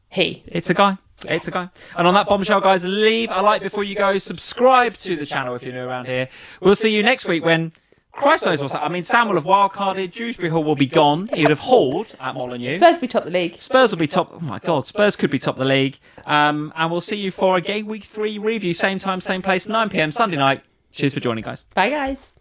He. It's a guy. It's a guy. And on that bombshell, guys, leave a like before you go. Subscribe to the channel if you're new around here. We'll see you next week when Christ knows what's happening. I mean, Sam will have wildcarded. Dewsbury-Hall will be gone. He would have hauled at Molineux. Spurs will be top of the league. Spurs will be top. Oh my God, Spurs could be top of the league. And we'll see you for a Game Week 3 review. Same time, same place, 9 p.m. Sunday night. Cheers for joining, guys. Bye, guys.